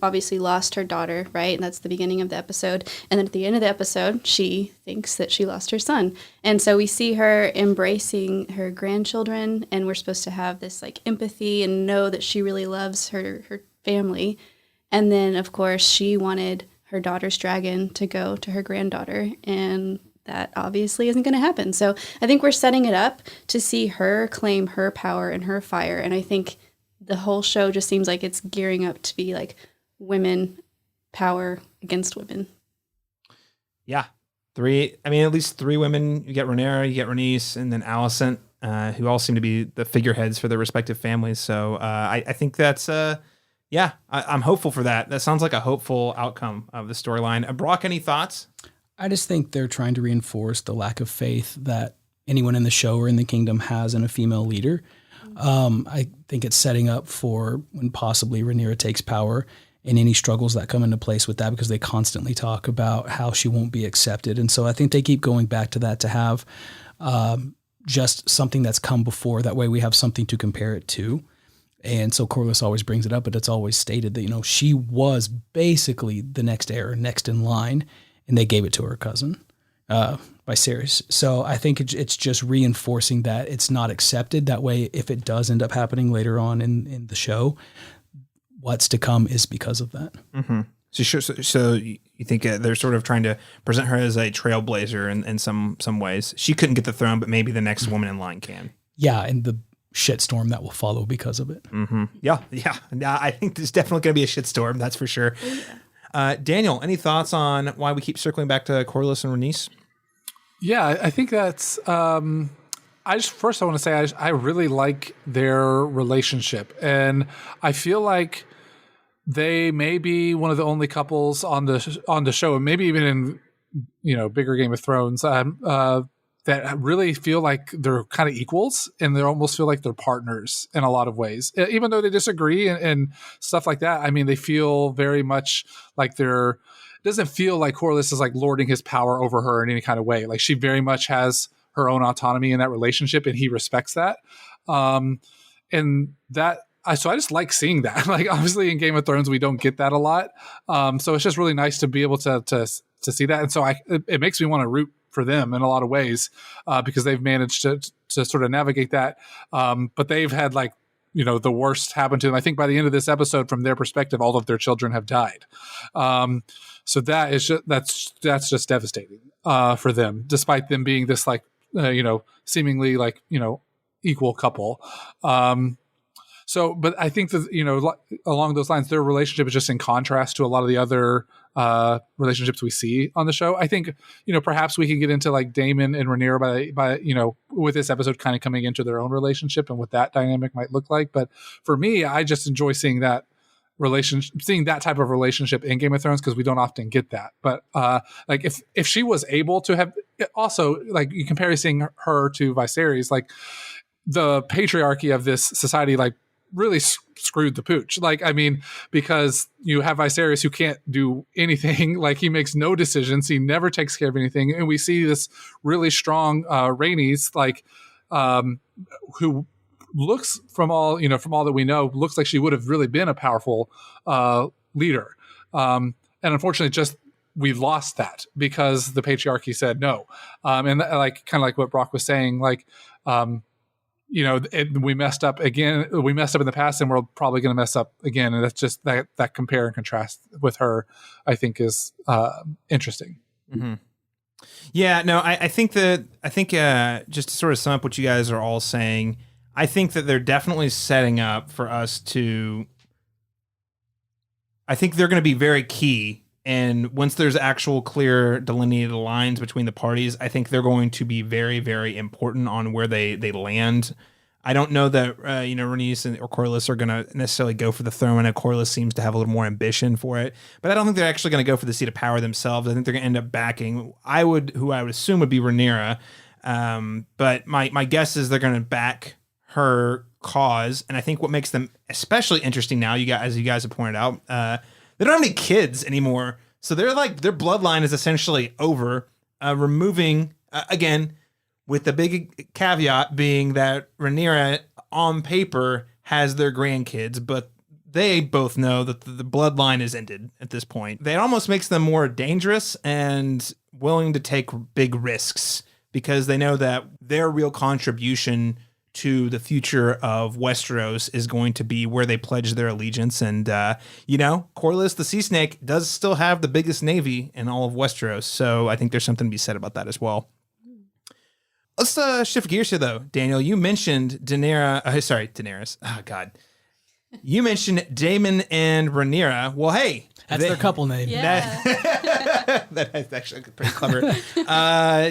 Speaker 4: obviously lost her daughter, right? And that's the beginning of the episode. And then at the end of the episode, she thinks that she lost her son. And so we see her embracing her grandchildren, and we're supposed to have this like empathy and know that she really loves her family. And then, of course, she wanted her daughter's dragon to go to her granddaughter, and that obviously isn't going to happen. So I think we're setting it up to see her claim her power and her fire. And I think the whole show just seems like it's gearing up to be like women power against women.
Speaker 1: Yeah. At least three women. You get Rhaenyra, you get Rhaenys, and then Alicent, who all seem to be the figureheads for their respective families. So I think that's, I'm hopeful for that. That sounds like a hopeful outcome of the storyline. Brock, any thoughts?
Speaker 3: I just think they're trying to reinforce the lack of faith that anyone in the show or in the kingdom has in a female leader. I think it's setting up for when possibly Rhaenyra takes power and any struggles that come into place with that, because they constantly talk about how she won't be accepted. And so I think they keep going back to that to have just something that's come before. That way we have something to compare it to. And so Corlys always brings it up, but it's always stated that, she was basically the next heir, next in line, and they gave it to her cousin. Viserys. So I think it's just reinforcing that it's not accepted. That way, if it does end up happening later on in the show, what's to come is because of that.
Speaker 1: Mm-hmm. So you think they're sort of trying to present her as a trailblazer in some ways. She couldn't get the throne, but maybe the next woman in line can.
Speaker 3: Yeah, and the shitstorm that will follow because of it.
Speaker 1: Mm-hmm. Yeah. I think there's definitely going to be a shitstorm. That's for sure. Daniel, any thoughts on why we keep circling back to Corlys and Rhaenys?
Speaker 2: Yeah, I think that's. I want to say I really like their relationship, and I feel like they may be one of the only couples on the show, and maybe even in bigger Game of Thrones that really feel like they're kind of equals, and they almost feel like they're partners in a lot of ways, even though they disagree and stuff like that. I mean, they feel very much like they're. It doesn't feel like Corlys is like lording his power over her in any kind of way. Like she very much has her own autonomy in that relationship, and he respects that. And that, so I just like seeing that. Like obviously in Game of Thrones, we don't get that a lot. So it's just really nice to be able to see that. And so it makes me want to root for them in a lot of ways because they've managed to sort of navigate that. But they've had like, the worst happen to them. I think by the end of this episode, from their perspective, all of their children have died. So that is that's just devastating for them, despite them being this like seemingly like equal couple. But I think that along those lines, their relationship is just in contrast to a lot of the other relationships we see on the show. I think perhaps we can get into like Daemon and Rhaenyra by with this episode kind of coming into their own relationship and what that dynamic might look like. But for me, I just enjoy seeing that type of relationship in Game of Thrones because we don't often get that. But like if she was able to have also like you compare seeing her to Viserys, like the patriarchy of this society like really screwed the pooch. Like, I mean, because you have Viserys who can't do anything, like he makes no decisions. He never takes care of anything. And we see this really strong Rhaenys, like who looks from all that we know, looks like she would have really been a powerful leader. And unfortunately just we lost that because the patriarchy said no. And like, kind of like what Brock was saying, like, we messed up again. We messed up in the past, and we're probably going to mess up again. And that's just that compare and contrast with her, I think, is interesting.
Speaker 1: Mm-hmm. Yeah, no, I think just to sort of sum up what you guys are all saying, I think that they're definitely setting up for us to. I think they're going to be very key. And once there's actual clear delineated lines between the parties, I think they're going to be very, very important on where they land I don't know that Rhaenys or Corlys are going to necessarily go for the throne. I know Corlys seems to have a little more ambition for it, but I don't think they're actually going to go for the seat of power themselves. I think they're going to end up backing who I would assume would be Rhaenyra. But my guess is they're going to back her cause, and I think what makes them especially interesting now, as you guys have pointed out, they don't have any kids anymore, so they're like their bloodline is essentially over. Removing again. With the big caveat being that Rhaenyra on paper has their grandkids, but they both know that the bloodline is ended at this point. That almost makes them more dangerous and willing to take big risks because they know that their real contribution to the future of Westeros is going to be where they pledge their allegiance. And, Corlys the Sea Snake does still have the biggest navy in all of Westeros. So I think there's something to be said about that as well. Let's shift gears here, though. Daniel, you mentioned Daenerys. Oh, God. You mentioned Daemon and Rhaenyra. Well, hey.
Speaker 3: That's their couple name.
Speaker 4: Yeah.
Speaker 1: That's actually pretty clever.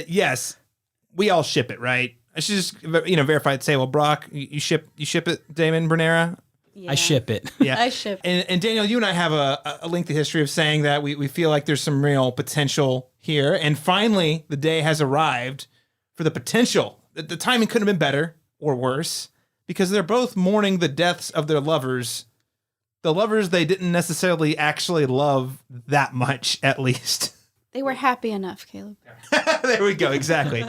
Speaker 1: Yes. We all ship it, right? I should just, verify it. Say, well, Brock, you ship it, Daemon, Rhaenyra?
Speaker 4: Yeah.
Speaker 3: I ship it.
Speaker 1: Yeah.
Speaker 4: I ship it.
Speaker 1: And Daniel, you and I have a lengthy history of saying that we feel like there's some real potential here. And finally, the day has arrived for the potential. The timing couldn't have been better or worse because they're both mourning the deaths of their lovers. The lovers they didn't necessarily actually love that much, at least.
Speaker 4: They were happy enough, Caleb.
Speaker 1: There we go. Exactly.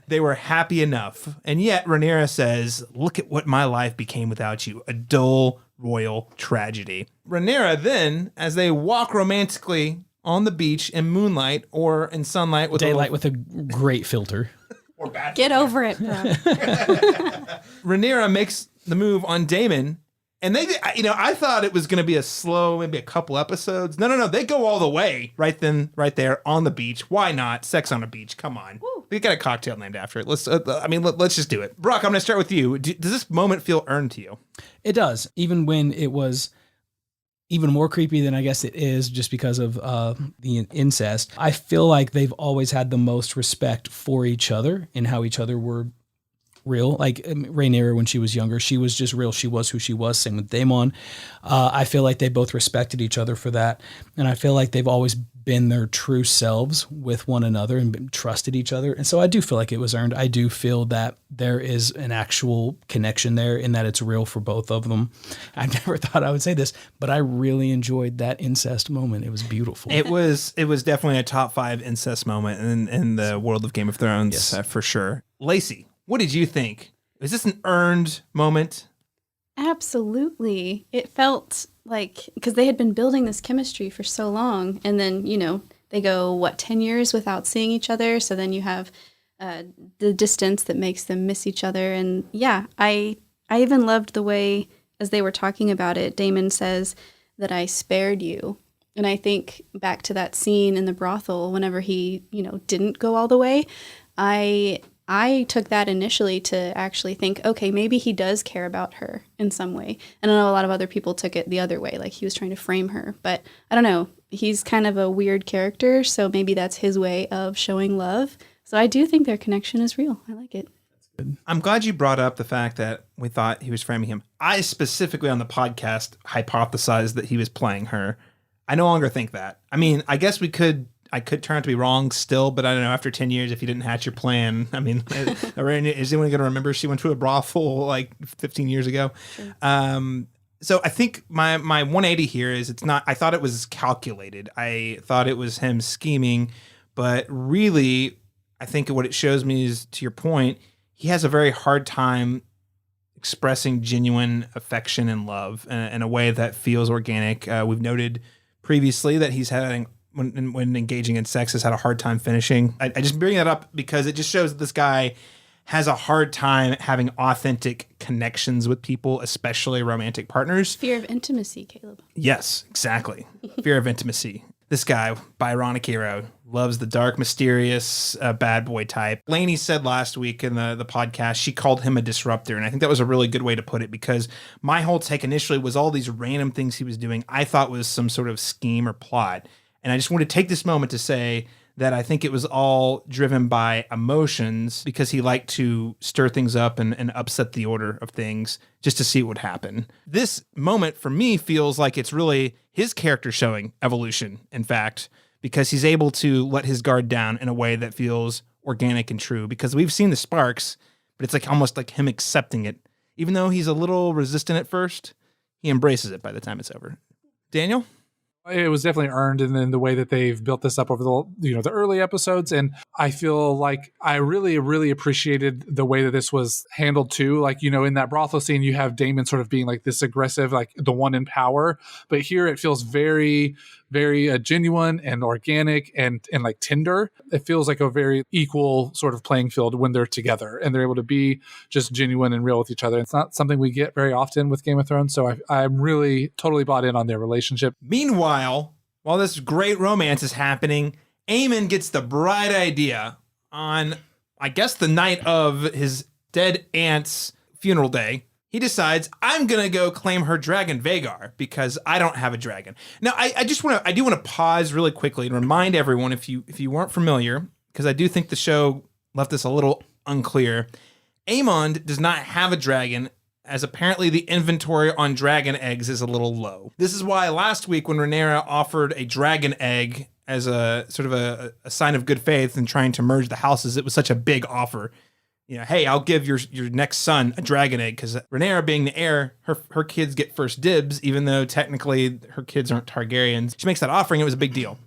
Speaker 1: They were happy enough. And yet Rhaenyra says, look at what my life became without you. A dull royal tragedy. Rhaenyra then, as they walk romantically on the beach in moonlight or in sunlight with
Speaker 3: Daylight with a great filter.
Speaker 1: Or bad.
Speaker 4: Get over it, bro.
Speaker 1: Rhaenyra makes the move on Daemon, and I thought it was going to be a slow, maybe a couple episodes. No. They go all the way right there on the beach. Why not? Sex on a beach. Come on. Woo. We got a cocktail named after it. Let's just do it. Brock, I'm going to start with you. Does this moment feel earned to you?
Speaker 3: It does. Even when it was even more creepy than I guess it is just because of the incest. I feel like they've always had the most respect for each other and how each other were real. Like Rhaenyra, when she was younger, she was just real. She was who she was. Same with Daemon. I feel like they both respected each other for that. And I feel like they've always been their true selves with one another and trusted each other. And so I do feel like it was earned. I do feel that there is an actual connection there and that it's real for both of them. I never thought I would say this, but I really enjoyed that incest moment. It was beautiful.
Speaker 1: It was definitely a top 5 incest moment in the world of Game of Thrones, yes. For sure. Lacey, what did you think? Was this an earned moment?
Speaker 4: Absolutely. It felt like, because they had been building this chemistry for so long, and then, they go, 10 years without seeing each other, so then you have the distance that makes them miss each other, and yeah, I even loved the way, as they were talking about it, Daemon says that I spared you, and I think back to that scene in the brothel, whenever he, didn't go all the way, I took that initially to actually think, okay, maybe he does care about her in some way. And I know a lot of other people took it the other way, like he was trying to frame her. But I don't know, he's kind of a weird character, so maybe that's his way of showing love. So I do think their connection is real. I like it.
Speaker 1: I'm glad you brought up the fact that we thought he was framing him. I specifically on the podcast hypothesized that he was playing her. I no longer think that. I mean, I guess I could turn out to be wrong still, but I don't know. After 10 years, if you didn't hatch your plan, I mean, is anyone going to remember she went to a brothel like 15 years ago? Sure. So I think my 180 here is it's not. I thought it was calculated. I thought it was him scheming, but really, I think what it shows me is, to your point, he has a very hard time expressing genuine affection and love in a way that feels organic. We've noted previously that he's having. When engaging in sex has had a hard time finishing. I just bring that up because it just shows that this guy has a hard time having authentic connections with people, especially romantic partners.
Speaker 4: Fear of intimacy, Caleb.
Speaker 1: Yes, exactly. Fear of intimacy. This guy, Byronic hero, loves the dark, mysterious, bad boy type. Lainey said last week in the podcast, she called him a disruptor. And I think that was a really good way to put it because my whole take initially was all these random things he was doing I thought was some sort of scheme or plot. And I just want to take this moment to say that I think it was all driven by emotions because he liked to stir things up and upset the order of things just to see what would happen. This moment for me feels like it's really his character showing evolution, in fact, because he's able to let his guard down in a way that feels organic and true, because we've seen the sparks, but it's like almost like him accepting it. Even though he's a little resistant at first, he embraces it by the time it's over. Daniel?
Speaker 2: It was definitely earned in the way that they've built this up over the early episodes. And I feel like I really, really appreciated the way that this was handled too. Like, in that brothel scene, you have Daemon sort of being like this aggressive, like the one in power. But here it feels very, very genuine and organic and like tender. It feels like a very equal sort of playing field when they're together and they're able to be just genuine and real with each other. It's not something we get very often with Game of Thrones. So I'm really totally bought in on their relationship.
Speaker 1: Meanwhile, while this great romance is happening, Aemond gets the bright idea on, I guess, the night of his dead aunt's funeral day. He decides, I'm going to go claim her dragon Vhagar because I don't have a dragon. Now, I do want to pause really quickly and remind everyone, if you weren't familiar, because I do think the show left this a little unclear. Aemond does not have a dragon, as apparently the inventory on dragon eggs is a little low. This is why last week when Rhaenyra offered a dragon egg as a sort of a sign of good faith and trying to merge the houses, it was such a big offer. Hey, I'll give your next son a dragon egg, because Rhaenyra being the heir, her kids get first dibs, even though technically her kids aren't Targaryens. She makes that offering. It was a big deal.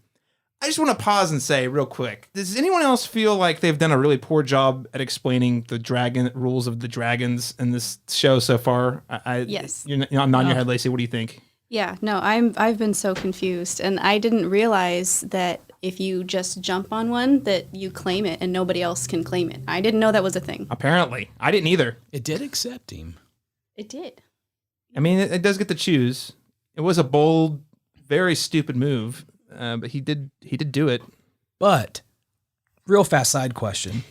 Speaker 1: I just want to pause and say real quick, does anyone else feel like they've done a really poor job at explaining the dragon rules of the dragons in this show so far?
Speaker 4: Yes.
Speaker 1: I'm nodding your head, Lacey. What do you think?
Speaker 4: Yeah, no, I've been so confused, and I didn't realize that if you just jump on one that you claim it and nobody else can claim it. I didn't know that was a thing.
Speaker 1: Apparently. I didn't either.
Speaker 3: It did accept him.
Speaker 4: It did.
Speaker 1: I mean, it does get to choose. It was a bold, very stupid move, but he did do it.
Speaker 3: But, real fast side question.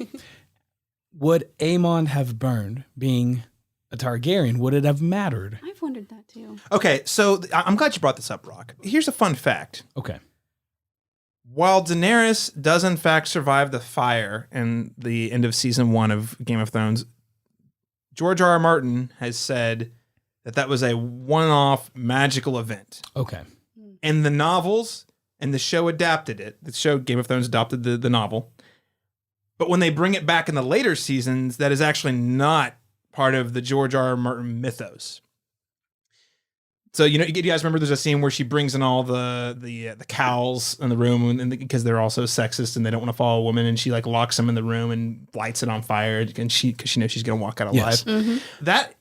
Speaker 3: Would Aemond have burned being a Targaryen? Would it have mattered?
Speaker 4: I've wondered that too.
Speaker 1: Okay, so I'm glad you brought this up, Rock. Here's a fun fact.
Speaker 3: Okay.
Speaker 1: While Daenerys does in fact survive the fire in the end of season 1 of Game of Thrones, George R.R. Martin has said that was a one-off magical event.
Speaker 3: Okay.
Speaker 1: In the novels, and the show adapted it. The show Game of Thrones adopted the novel. But when they bring it back in the later seasons, that is actually not part of the George R.R. Martin mythos. So, you guys remember there's a scene where she brings in all the cows in the room because they're also sexist and they don't want to follow a woman, and she like locks them in the room and lights it on fire because she knows she's going to walk out alive.
Speaker 3: Yes.
Speaker 4: Mm-hmm.
Speaker 1: That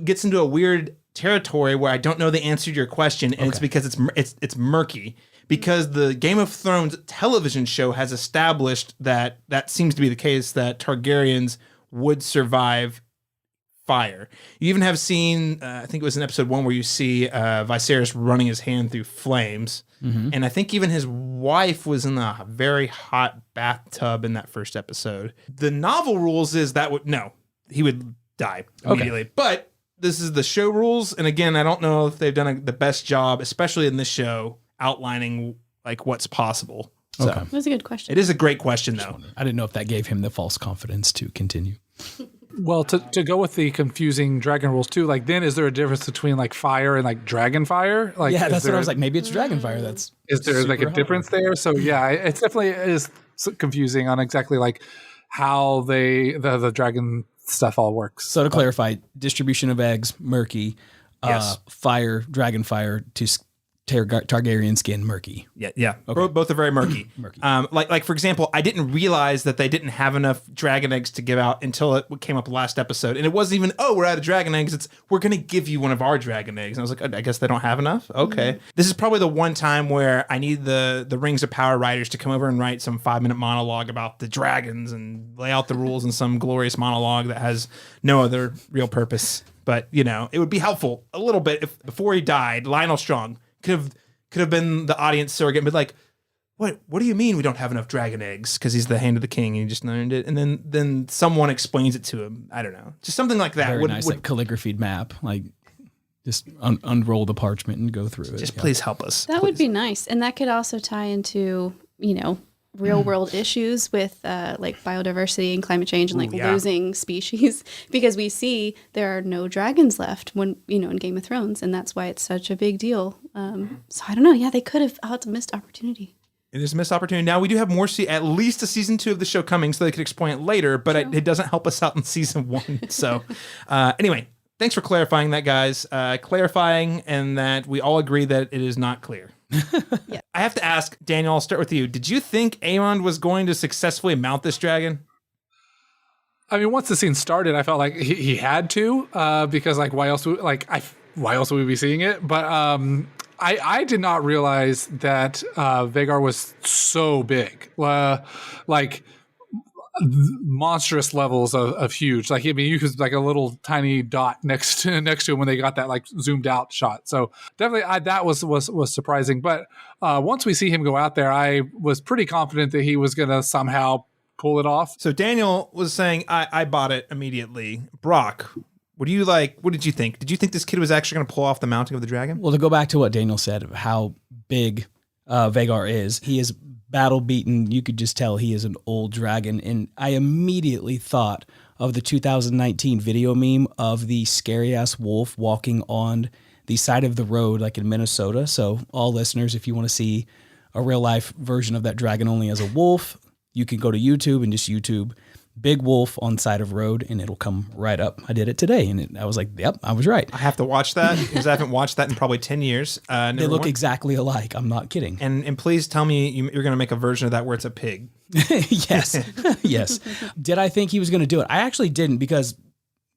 Speaker 1: gets into a weird territory where I don't know the answer to your question, and it's because it's murky. Because the Game of Thrones television show has established that seems to be the case, that Targaryens would survive fire. You even have seen, I think it was in episode 1 where you see Viserys running his hand through flames. Mm-hmm. And I think even his wife was in a very hot bathtub in that first episode. The novel rules is he would die immediately. Okay. But this is the show rules. And again, I don't know if they've done the best job, especially in this show, outlining like what's possible. So,
Speaker 3: okay.
Speaker 4: That was a good question.
Speaker 1: It is a great question, though.
Speaker 3: I didn't know if that gave him the false confidence to continue.
Speaker 2: Well, to go with the confusing dragon rules too, like then is there a difference between like fire and like dragon fire? Like,
Speaker 3: yeah, that's what I was like. Maybe it's dragon fire.
Speaker 2: Is there like a difference there? So yeah, it definitely is confusing on exactly like how the dragon stuff all works.
Speaker 3: So to clarify, distribution of eggs, murky, fire, dragon fire to Targaryen skin, murky.
Speaker 1: Yeah. Okay. Both are very murky.
Speaker 3: Murky.
Speaker 1: Like for example, I didn't realize that they didn't have enough dragon eggs to give out until it came up last episode, and it wasn't even we're out of dragon eggs. It's we're gonna give you one of our dragon eggs, and I was like, I guess they don't have enough. Okay, mm-hmm. This is probably the one time where I need the Rings of Power writers to come over and write some 5-minute monologue about the dragons and lay out the rules in some glorious monologue that has no other real purpose. But it would be helpful a little bit if before he died, Lionel Strong could have been the audience surrogate, but like, what do you mean we don't have enough dragon eggs? Because he's the hand of the king and he just learned it, and then someone explains it to him. I don't know, just something like that.
Speaker 3: Very nice, like calligraphied map, like just unroll the parchment and go through it.
Speaker 1: Just please help us.
Speaker 4: That would be nice, and that could also tie into real world issues with like biodiversity and climate change and like
Speaker 1: yeah.
Speaker 4: losing species, because we see there are no dragons left when, you know, in Game of Thrones, and that's why it's such a big deal. So I don't know. Yeah, they could have had a missed opportunity.
Speaker 1: It is a missed opportunity. Now, we do have more, at least a season 2 of the show coming, so they could explain it later, but it doesn't help us out in season 1. So anyway, thanks for clarifying that, guys. Clarifying, and that we all agree that it is not clear.
Speaker 4: Yeah.
Speaker 1: I have to ask, Daniel, I'll start with you. Did you think Aemond was going to successfully mount this dragon?
Speaker 2: I mean, once the scene started, I felt like he had to, because like why else would we be seeing it? But I did not realize that Vhagar was so big, like monstrous levels of huge. Like, I mean, you could like a little tiny dot next to him when they got that like zoomed out shot. So definitely, that was surprising. But once we see him go out there, I was pretty confident that he was going to somehow pull it off.
Speaker 1: So Daniel was saying, I bought it immediately. Brock, what do you like? What did you think? Did you think this kid was actually going to pull off the mounting of the dragon?
Speaker 3: Well, to go back to what Daniel said of how big Vhagar is, he is battle beaten. You could just tell he is an old dragon. And I immediately thought of the 2019 video meme of the scary ass wolf walking on the side of the road, like in Minnesota. So all listeners, if you want to see a real life version of that dragon only as a wolf, you can go to YouTube and just YouTube big wolf on side of road, and it'll come right up. I did it today, and I was like, yep, I was right.
Speaker 1: I have to watch that because I haven't watched that in probably 10 years.
Speaker 3: They look exactly alike. I'm not kidding.
Speaker 1: And please tell me you're going to make a version of that where it's a pig.
Speaker 3: Yes. Yes. Did I think he was going to do it? I actually didn't, because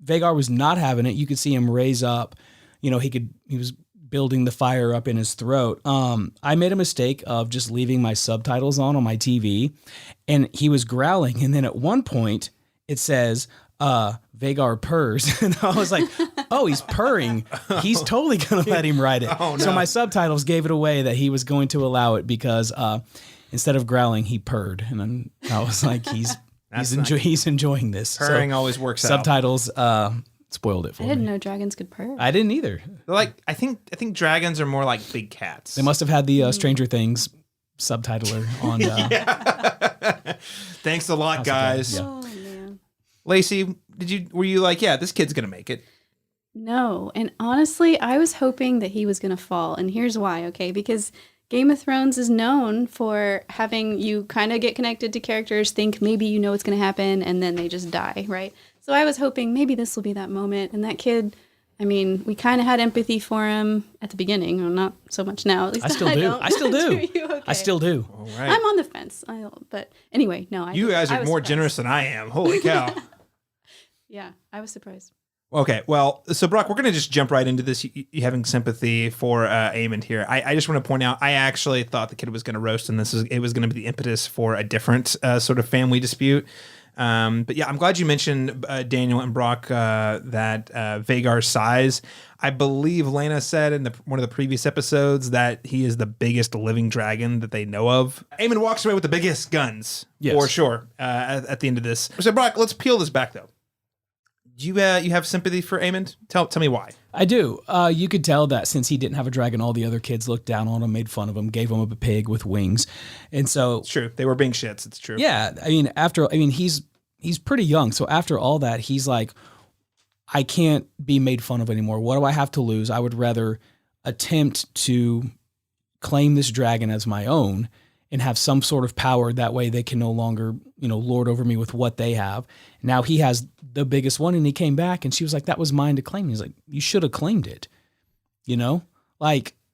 Speaker 3: Vhagar was not having it. You could see him raise up. You know, he was building the fire up in his throat. I made a mistake of just leaving my subtitles on my TV, and he was growling. And then at one point it says, Vhagar purrs. And I was like, oh, he's purring. He's totally going to let him ride it.
Speaker 1: Oh, no.
Speaker 3: So my subtitles gave it away that he was going to allow it, because instead of growling, he purred. And then I was like, he's enjoying this.
Speaker 1: Purring always works out.
Speaker 3: Subtitles spoiled it for me.
Speaker 4: I didn't know dragons could purr.
Speaker 3: I didn't either.
Speaker 1: Like, I think dragons are more like big cats.
Speaker 3: They must have had the Stranger Things subtitler on.
Speaker 1: Thanks a lot, guys.
Speaker 3: Yeah.
Speaker 4: Oh man.
Speaker 1: Lacey, were you like, yeah, this kid's gonna make it?
Speaker 4: No, and honestly, I was hoping that he was going to fall, and here's why, okay? Because Game of Thrones is known for having you kind of get connected to characters, think maybe you know what's going to happen, and then they just die, right? So I was hoping maybe this will be that moment, and that kid, I mean, we kind of had empathy for him at the beginning, or not so much now. At least
Speaker 3: I still do. I still do.
Speaker 4: You? Okay.
Speaker 3: I still do.
Speaker 1: All right.
Speaker 4: I'm on the fence. But anyway, no.
Speaker 1: You guys are
Speaker 4: was
Speaker 1: more
Speaker 4: surprised.
Speaker 1: generous than I am. Holy cow.
Speaker 4: Yeah, I was surprised.
Speaker 1: Okay, well, so Brock, we're going to just jump right into this, you having sympathy for Aemond here. I just want to point out, I actually thought the kid was going to roast, and it was going to be the impetus for a different sort of family dispute. But yeah, I'm glad you mentioned, Daniel and Brock, that Vhagar's size. I believe Laena said in one of the previous episodes that he is the biggest living dragon that they know of. Aemond walks away with the biggest guns,
Speaker 3: Yes.
Speaker 1: for sure, at the end of this. So Brock, let's peel this back, though. You have sympathy for Aemond? Tell me why.
Speaker 3: I do. You could tell that since he didn't have a dragon, all the other kids looked down on him, made fun of him, gave him a pig with wings, and so
Speaker 1: It's true. They were being shits. It's true.
Speaker 3: yeah. I mean, he's pretty young, so after all that, he's like, I can't be made fun of anymore. What do I have to lose? I would rather attempt to claim this dragon as my own and have some sort of power. That way they can no longer, lord over me with what they have. Now he has the biggest one, and he came back and she was like, that was mine to claim. He's like, you should have claimed it, and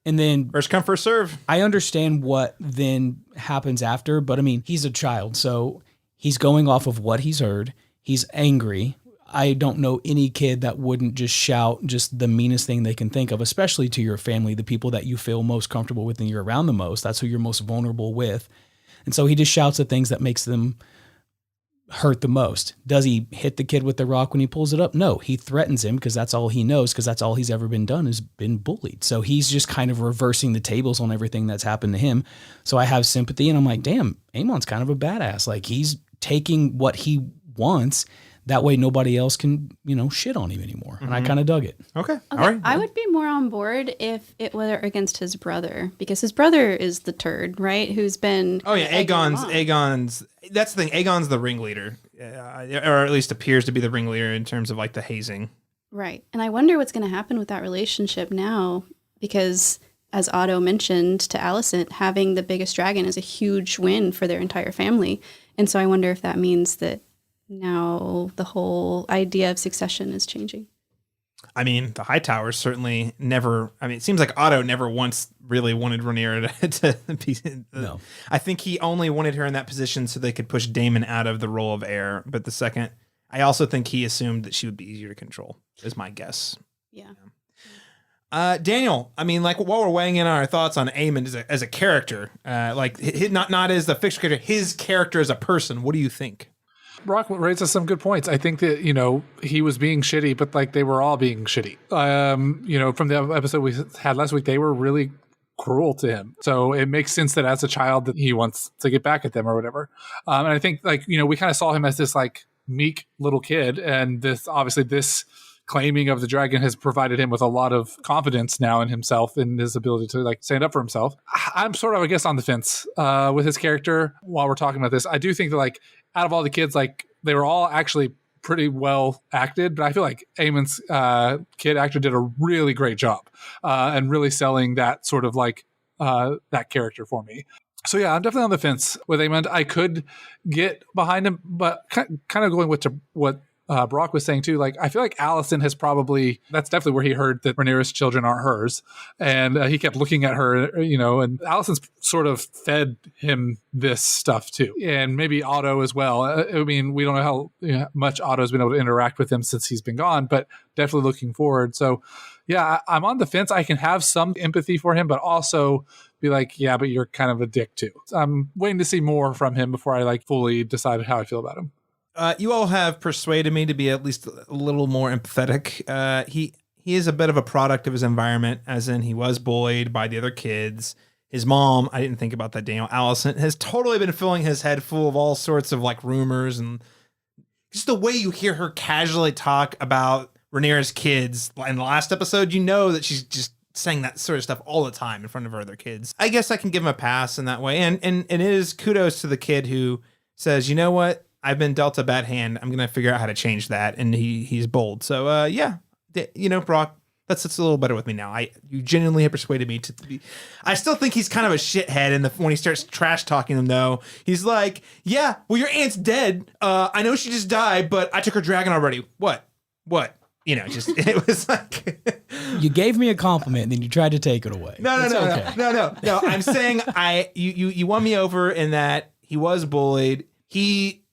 Speaker 3: then
Speaker 1: First come, first serve.
Speaker 3: I understand what then happens after, but I mean, he's a child, so he's going off of what he's heard. He's angry. I don't know any kid that wouldn't just shout just the meanest thing they can think of, especially to your family, the people that you feel most comfortable with and you're around the most. That's who you're most vulnerable with. And so he just shouts at things that makes them hurt the most. Does he hit the kid with the rock when he pulls it up? No, he threatens him because that's all he knows, because that's all he's ever been done is been bullied. So he's just kind of reversing the tables on everything that's happened to him. So I have sympathy, and I'm like, damn, Aemond's kind of a badass. Like, he's taking what he wants, That way nobody else can, shit on him anymore. And I kind of dug it.
Speaker 1: Okay. All
Speaker 4: Okay,
Speaker 1: right.
Speaker 4: I would be more on board if it were against his brother, because his brother is the turd, right? Who's been
Speaker 1: Oh yeah,
Speaker 4: egging him on.
Speaker 1: Aegon's. That's the thing. Aegon's the ringleader, or at least appears to be the ringleader in terms of like the hazing.
Speaker 4: Right. And I wonder what's going to happen with that relationship now, because as Otto mentioned to Alicent, having the biggest dragon is a huge win for their entire family. And so I wonder if that means that now the whole idea of succession is changing.
Speaker 1: I mean, the Hightowers certainly never. I mean, it seems like Otto never once really wanted Rhaenyra to be.
Speaker 3: No.
Speaker 1: I think he only wanted her in that position so they could push Daemon out of the role of heir. But the second, I also think he assumed that she would be easier to control, is my guess.
Speaker 4: Yeah.
Speaker 1: Daniel, I mean, like, while we're weighing in on our thoughts on Aemond as a character, not as the fictional character, his character as a person, what do you think?
Speaker 2: Brock raises some good points. I think that, he was being shitty, but like they were all being shitty. From the episode we had last week, they were really cruel to him. So it makes sense that as a child that he wants to get back at them or whatever. And I think we kind of saw him as this like meek little kid. And this claiming of the dragon has provided him with a lot of confidence now in himself and his ability to like stand up for himself. I'm sort of, I guess, on the fence with his character while we're talking about this. I do think that like out of all the kids, like they were all actually pretty well acted, but I feel like Aemond's kid actor did a really great job and really selling that sort of like that character for me. So yeah, I'm definitely on the fence with Aemond. I could get behind him, but kind of going with what Brock was saying too, like I feel like Alicent has that's definitely where he heard that Rhaenyra's children aren't hers, and he kept looking at her, and Alicent's sort of fed him this stuff too, and maybe Otto as well. I mean, we don't know how much Otto's been able to interact with him since he's been gone, but definitely looking forward. So yeah, I'm on the fence. I can have some empathy for him, but also be like, yeah, but you're kind of a dick too. I'm waiting to see more from him before I like fully decide how I feel about him.
Speaker 1: You all have persuaded me to be at least a little more empathetic. He is a bit of a product of his environment, as in he was bullied by the other kids. His mom, I didn't think about that, Daniel, Alicent, has totally been filling his head full of all sorts of like rumors, and just the way you hear her casually talk about Rhaenyra's kids in the last episode, you know that she's just saying that sort of stuff all the time in front of her other kids. I guess I can give him a pass in that way. And it is kudos to the kid who says, you know what? I've been dealt a bad hand. I'm going to figure out how to change that. And he's bold. So, Brock, that's a little better with me now. You genuinely have persuaded me to be. I still think he's kind of a shithead. And when he starts trash talking him, though, he's like, yeah, well, your aunt's dead. I know she just died, but I took her dragon already. What? It was like.
Speaker 3: You gave me a compliment and then you tried to take it away.
Speaker 1: No. I'm saying you won me over in that he was bullied. He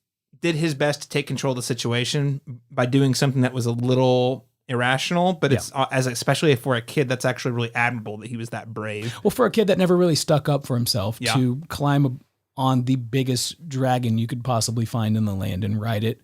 Speaker 1: did his best to take control of the situation by doing something that was a little irrational, but it's especially for a kid, that's actually really admirable that he was that brave.
Speaker 3: Well, for a kid that never really stuck up for himself to climb on the biggest dragon you could possibly find in the land and ride it,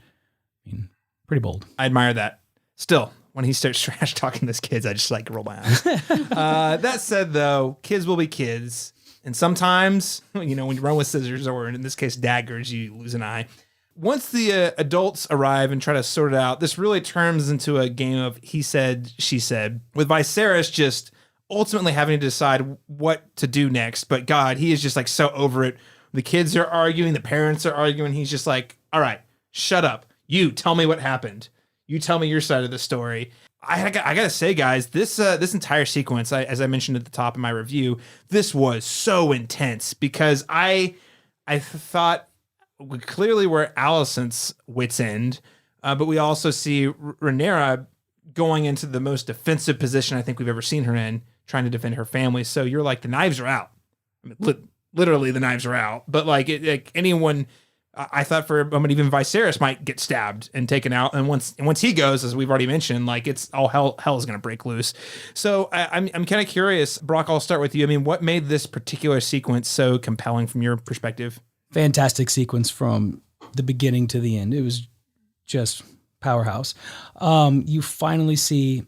Speaker 3: I mean, pretty bold.
Speaker 1: I admire that. Still, when he starts trash talking to his kids, I just like roll my eyes. That said, though, kids will be kids. And sometimes, when you run with scissors, or in this case, daggers, you lose an eye. Once the adults arrive and try to sort it out, this really turns into a game of he said, she said, with Viserys just ultimately having to decide what to do next. But God, he is just like so over it. The kids are arguing, the parents are arguing. He's just like, all right, shut up. You tell me what happened. You tell me your side of the story. I gotta say, guys, this entire sequence, as I mentioned at the top of my review, this was so intense because I thought we clearly were Alicent's wit's end, but we also see Rhaenyra going into the most defensive position I think we've ever seen her in, trying to defend her family. So you're like, the knives are out. I mean, literally, the knives are out. But like anyone. I thought for a moment even Viserys might get stabbed and taken out, and once he goes, as we've already mentioned, like it's all hell is going to break loose. So I'm kind of curious, Brock. I'll start with you. I mean, what made this particular sequence so compelling from your perspective?
Speaker 3: Fantastic sequence from the beginning to the end. It was just powerhouse. You finally see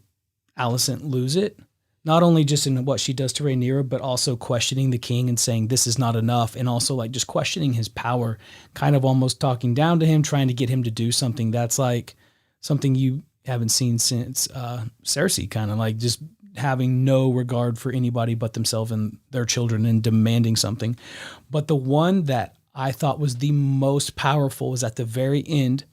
Speaker 3: Alicent lose it. not only just in what she does to Rhaenyra, but also questioning the king and saying this is not enough, and also like just questioning his power, kind of almost talking down to him, trying to get him to do something that's like something you haven't seen since Cersei, kind of like just having no regard for anybody but themselves and their children and demanding something. But the one that I thought was the most powerful was at the very end.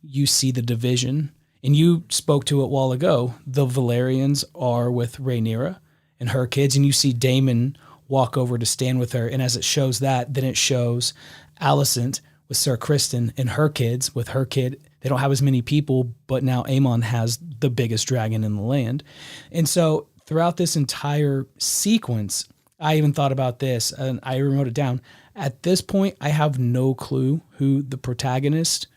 Speaker 3: You see the division. And you spoke to it a while ago. The Velaryons are with Rhaenyra and her kids, and you see Daemon walk over to stand with her. And as it shows that, then it shows Alicent with Sir Criston and her kids with her kid. They don't have as many people, but now Aemond has the biggest dragon in the land. And so throughout this entire sequence, I even thought about this, and I wrote it down. At this point, I have no clue who the protagonist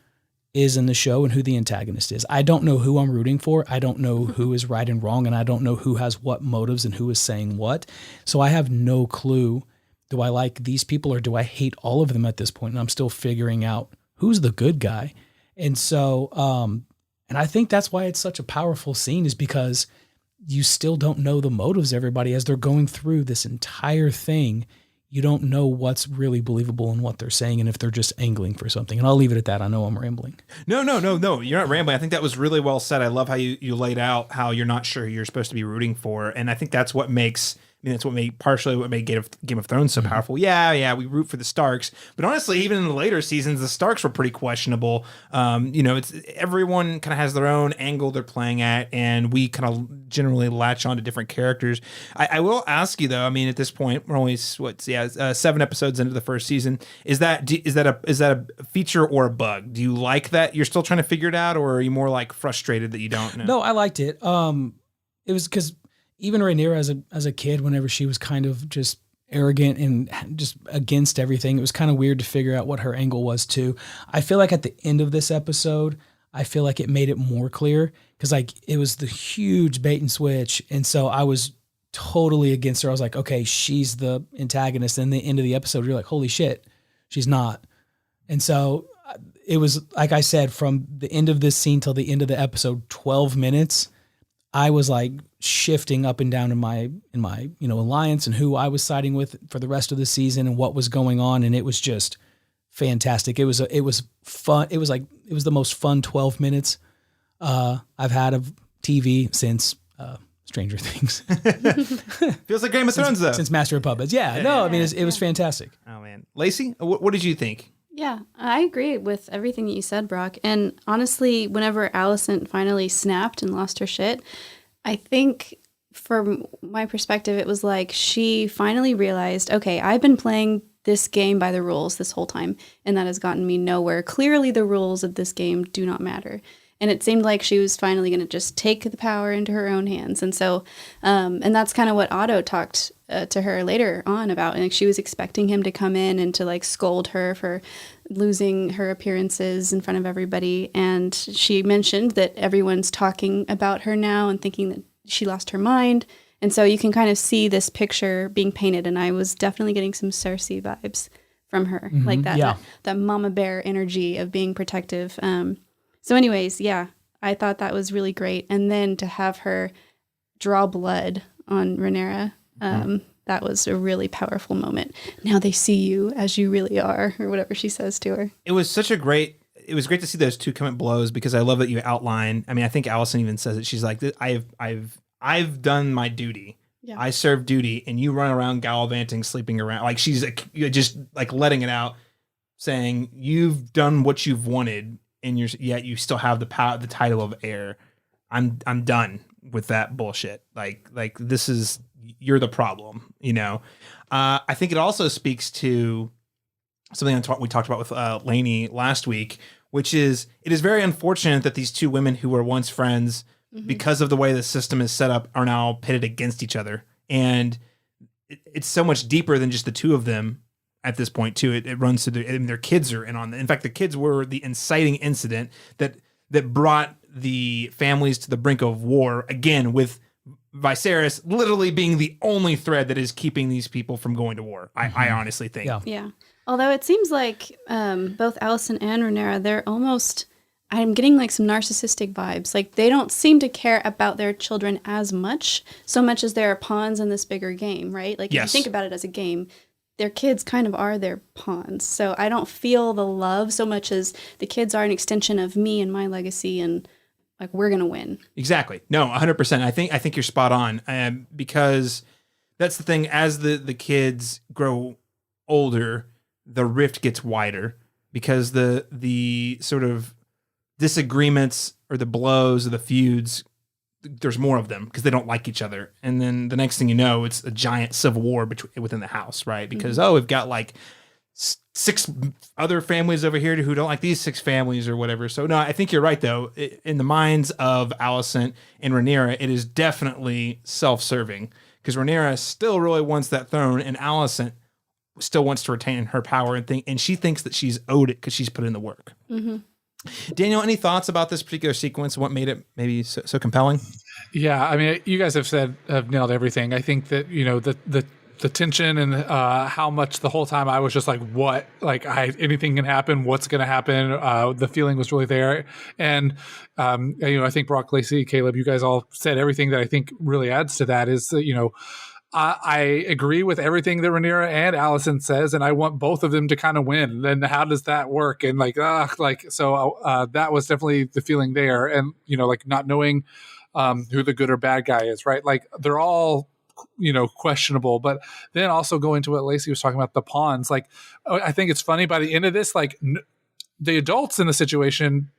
Speaker 3: is in the show and who the antagonist is. I don't know who I'm rooting for. I don't know who is right and wrong, and I don't know who has what motives and who is saying what. So I have no clue. Do I like these people or do I hate all of them at this point? And I'm still figuring out who's the good guy. And so, and I think that's why it's such a powerful scene, is because you still don't know the motives of everybody as they're going through this entire thing. You don't know what's really believable in what they're saying and if they're just angling for something. And I'll leave it at that. I know I'm rambling.
Speaker 1: No. You're not rambling. I think that was really well said. I love how you laid out how you're not sure who you're supposed to be rooting for. And I think that's what makes, that's what made Game of Thrones so powerful. Yeah, we root for the Starks, but honestly, even in the later seasons, the Starks were pretty questionable. It's everyone kind of has their own angle they're playing at, and we kind of generally latch on to different characters. I will ask you though. I mean, at this point, we're only 7 episodes into the first season. Is that a feature or a bug? Do you like that you're still trying to figure it out, or are you more like frustrated that you don't know?
Speaker 3: No, I liked it. It was because even Rhaenyra as a kid, whenever she was kind of just arrogant and just against everything, it was kind of weird to figure out what her angle was too. I feel like at the end of this episode, I feel like it made it more clear, because like it was the huge bait and switch. And so I was totally against her. I was like, okay, she's the antagonist. And the end of the episode, you're like, holy shit, she's not. And so it was, like I said, from the end of this scene till the end of the episode, 12 minutes, I was like shifting up and down in my alliance and who I was siding with for the rest of the season and what was going on, and it was just fantastic. It was fun. It was the most fun 12 minutes I've had of TV since Stranger Things.
Speaker 1: Feels like Game of Thrones though.
Speaker 3: Since Master of Puppets. Yeah. I mean it was fantastic.
Speaker 1: Oh man, Lacey, what did you think?
Speaker 4: Yeah, I agree with everything that you said, Brock. And honestly, whenever Alicent finally snapped and lost her shit, I think from my perspective, it was like she finally realized, okay, I've been playing this game by the rules this whole time, and that has gotten me nowhere. Clearly, the rules of this game do not matter. And it seemed like she was finally going to just take the power into her own hands. And so, and that's kind of what Otto talked to her later on about. And like, she was expecting him to come in and to like scold her for losing her appearances in front of everybody. And she mentioned that everyone's talking about her now and thinking that she lost her mind. And so you can kind of see this picture being painted. And I was definitely getting some Cersei vibes from her, like that mama bear energy of being protective. So anyways, yeah, I thought that was really great. And then to have her draw blood on Rhaenyra, that was a really powerful moment. Now they see you as you really are, or whatever she says to her.
Speaker 1: It was great to see those two come at blows, because I love that you outline. I mean, I think Alicent even says it. She's like, I've done my duty. Yeah. I serve duty, and you run around gallivanting, sleeping around. Like she's just like letting it out, saying you've done what you've wanted. And yet you still have the power, the title of heir. I'm done with that bullshit. Like this is, you're the problem, I think it also speaks to something we talked about with Lainey last week, which is it is very unfortunate that these two women who were once friends, because of the way the system is set up, are now pitted against each other. And it's so much deeper than just the two of them. At this point, too, it runs to their kids are in on. In fact, the kids were the inciting incident that brought the families to the brink of war again, with Viserys literally being the only thread that is keeping these people from going to war. I honestly think.
Speaker 4: Yeah. Although it seems like both Alicent and Rhaenyra, they're almost I'm getting like some narcissistic vibes. Like they don't seem to care about their children as much, so much as they're pawns in this bigger game, right? Like if you think about it as a game, their kids kind of are their pawns. So I don't feel the love so much as the kids are an extension of me and my legacy, and like we're gonna win.
Speaker 1: Exactly. No, 100%. I think you're spot on, because that's the thing. As the kids grow older, the rift gets wider because the sort of disagreements or the blows or the feuds, there's more of them because they don't like each other. And then the next thing you know, it's a giant civil war within the house, right? Because, we've got like 6 other families over here who don't like these 6 families or whatever. So no, I think you're right though. In the minds of Alicent and Rhaenyra, it is definitely self-serving because Rhaenyra still really wants that throne and Alicent still wants to retain her power and she thinks that she's owed it because she's put in the work. Mm-hmm. Daniel, any thoughts about this particular sequence? What made it maybe so compelling?
Speaker 2: Yeah, I mean, you guys have nailed everything. I think that, the tension and how much the whole time I was just like, what? Like, anything can happen. What's going to happen? The feeling was really there. And, I think Brock, Lacey, Caleb, you guys all said everything that I think really adds to that is that, I agree with everything that Rhaenyra and Alicent says, and I want both of them to kind of win. Then how does that work? And so that was definitely the feeling there. And, like not knowing who the good or bad guy is, right? Like they're all, questionable, but then also going to what Lacey was talking about, the pawns. Like, I think it's funny by the end of this, like the adults in the situation,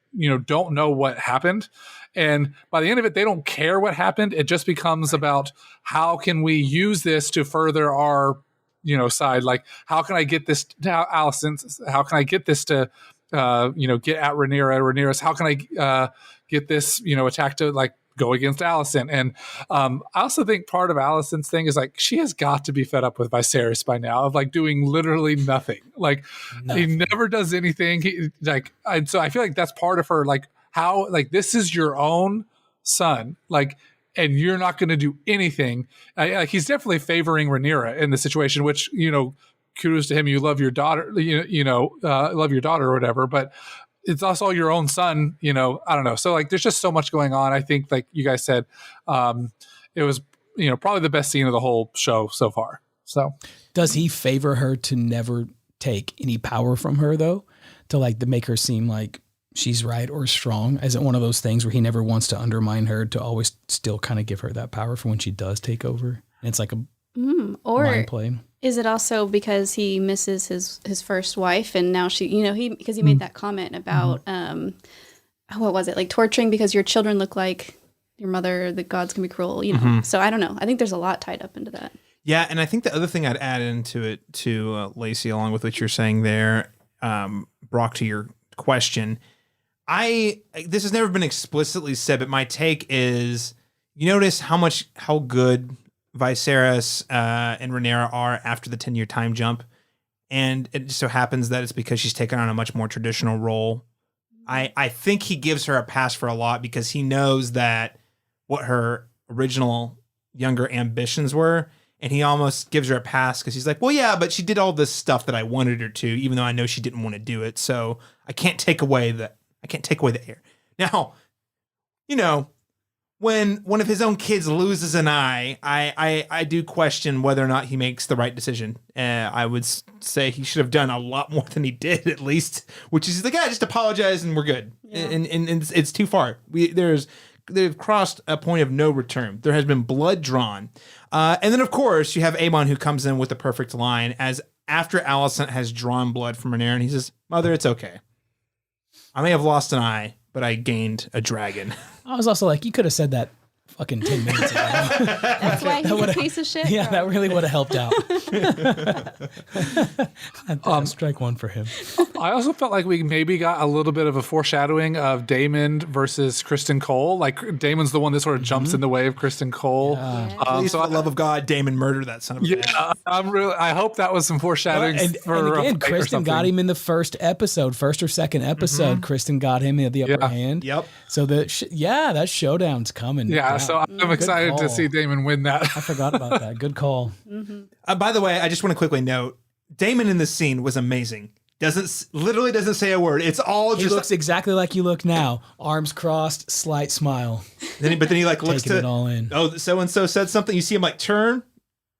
Speaker 2: don't know what happened. And by the end of it, they don't care what happened. It just becomes about how can we use this to further our, side? Like, how can I get this to Alicent? How can I get this to, get at Rhaenyra's? How can I get this, attack to like go against Alicent? And I also think part of Alicent's thing is like she has got to be fed up with Viserys by now of like doing literally nothing. Like he never does anything. So I feel like that's part of her like how like this is your own son, like, and you're not going to do anything. He's definitely favoring Rhaenyra in the situation, which kudos to him. You love your daughter, love your daughter or whatever, but it's also your own son, I don't know. So like, there's just so much going on. I think like you guys said, it was, probably the best scene of the whole show so far. So
Speaker 3: does he favor her to never take any power from her though? To like, to make her seem like she's right or strong? Is it one of those things where he never wants to undermine her to always still kind of give her that power for when she does take over? And it's like a mind play.
Speaker 4: Is it also because he misses his first wife and now she, because he made that comment about, what was it? Like torturing because your children look like your mother, the gods can be cruel, So I don't know. I think there's a lot tied up into that.
Speaker 1: Yeah. And I think the other thing I'd add into it to Lacey, along with what you're saying there, Brock, to your question, this has never been explicitly said, but my take is you notice how good Viserys and Rhaenyra are after the 10-year time jump. And it just so happens that it's because she's taken on a much more traditional role. I think he gives her a pass for a lot because he knows that what her original younger ambitions were. And he almost gives her a pass because he's like, well, yeah, but she did all this stuff that I wanted her to, even though I know she didn't want to do it. So I can't take away the heir. Now, when one of his own kids loses an eye, I do question whether or not he makes the right decision. I would say he should have done a lot more than he did, at least, which is like, just apologize and we're good. Yeah. And it's too far. They've crossed a point of no return. There has been blood drawn. And then, of course, you have Aemond who comes in with the perfect line as after Alicent has drawn blood from Rhaenyra, and he says, Mother, it's okay. I may have lost an eye, but I gained a dragon.
Speaker 3: I was also like, you could have said that fucking 10 minutes ago.
Speaker 4: That's why he's a piece of shit.
Speaker 3: Yeah, that really would have helped out. Strike one for him.
Speaker 2: I also felt like we maybe got a little bit of a foreshadowing of Daemon versus Kristen Cole. Like Daemon's the one that sort of jumps in the way of Kristen Cole.
Speaker 1: Yeah. Please, for the love of God, Daemon murdered that son of a bitch.
Speaker 2: I hope that was some foreshadowing.
Speaker 3: And again, Kristen got him in the first or second episode. Kristen got him in the upper hand.
Speaker 1: Yep.
Speaker 3: So that showdown's coming.
Speaker 2: Yeah. So I'm excited to see Daemon win that.
Speaker 3: I forgot about that. Good call.
Speaker 1: By the way, I just want to quickly note, Daemon in this scene was amazing. literally doesn't say a word. It's all
Speaker 3: He
Speaker 1: just
Speaker 3: looks exactly like you look now. Arms crossed, slight smile.
Speaker 1: but then he like looks
Speaker 3: Taking it all in.
Speaker 1: Oh, so and so said something. You see him like turn,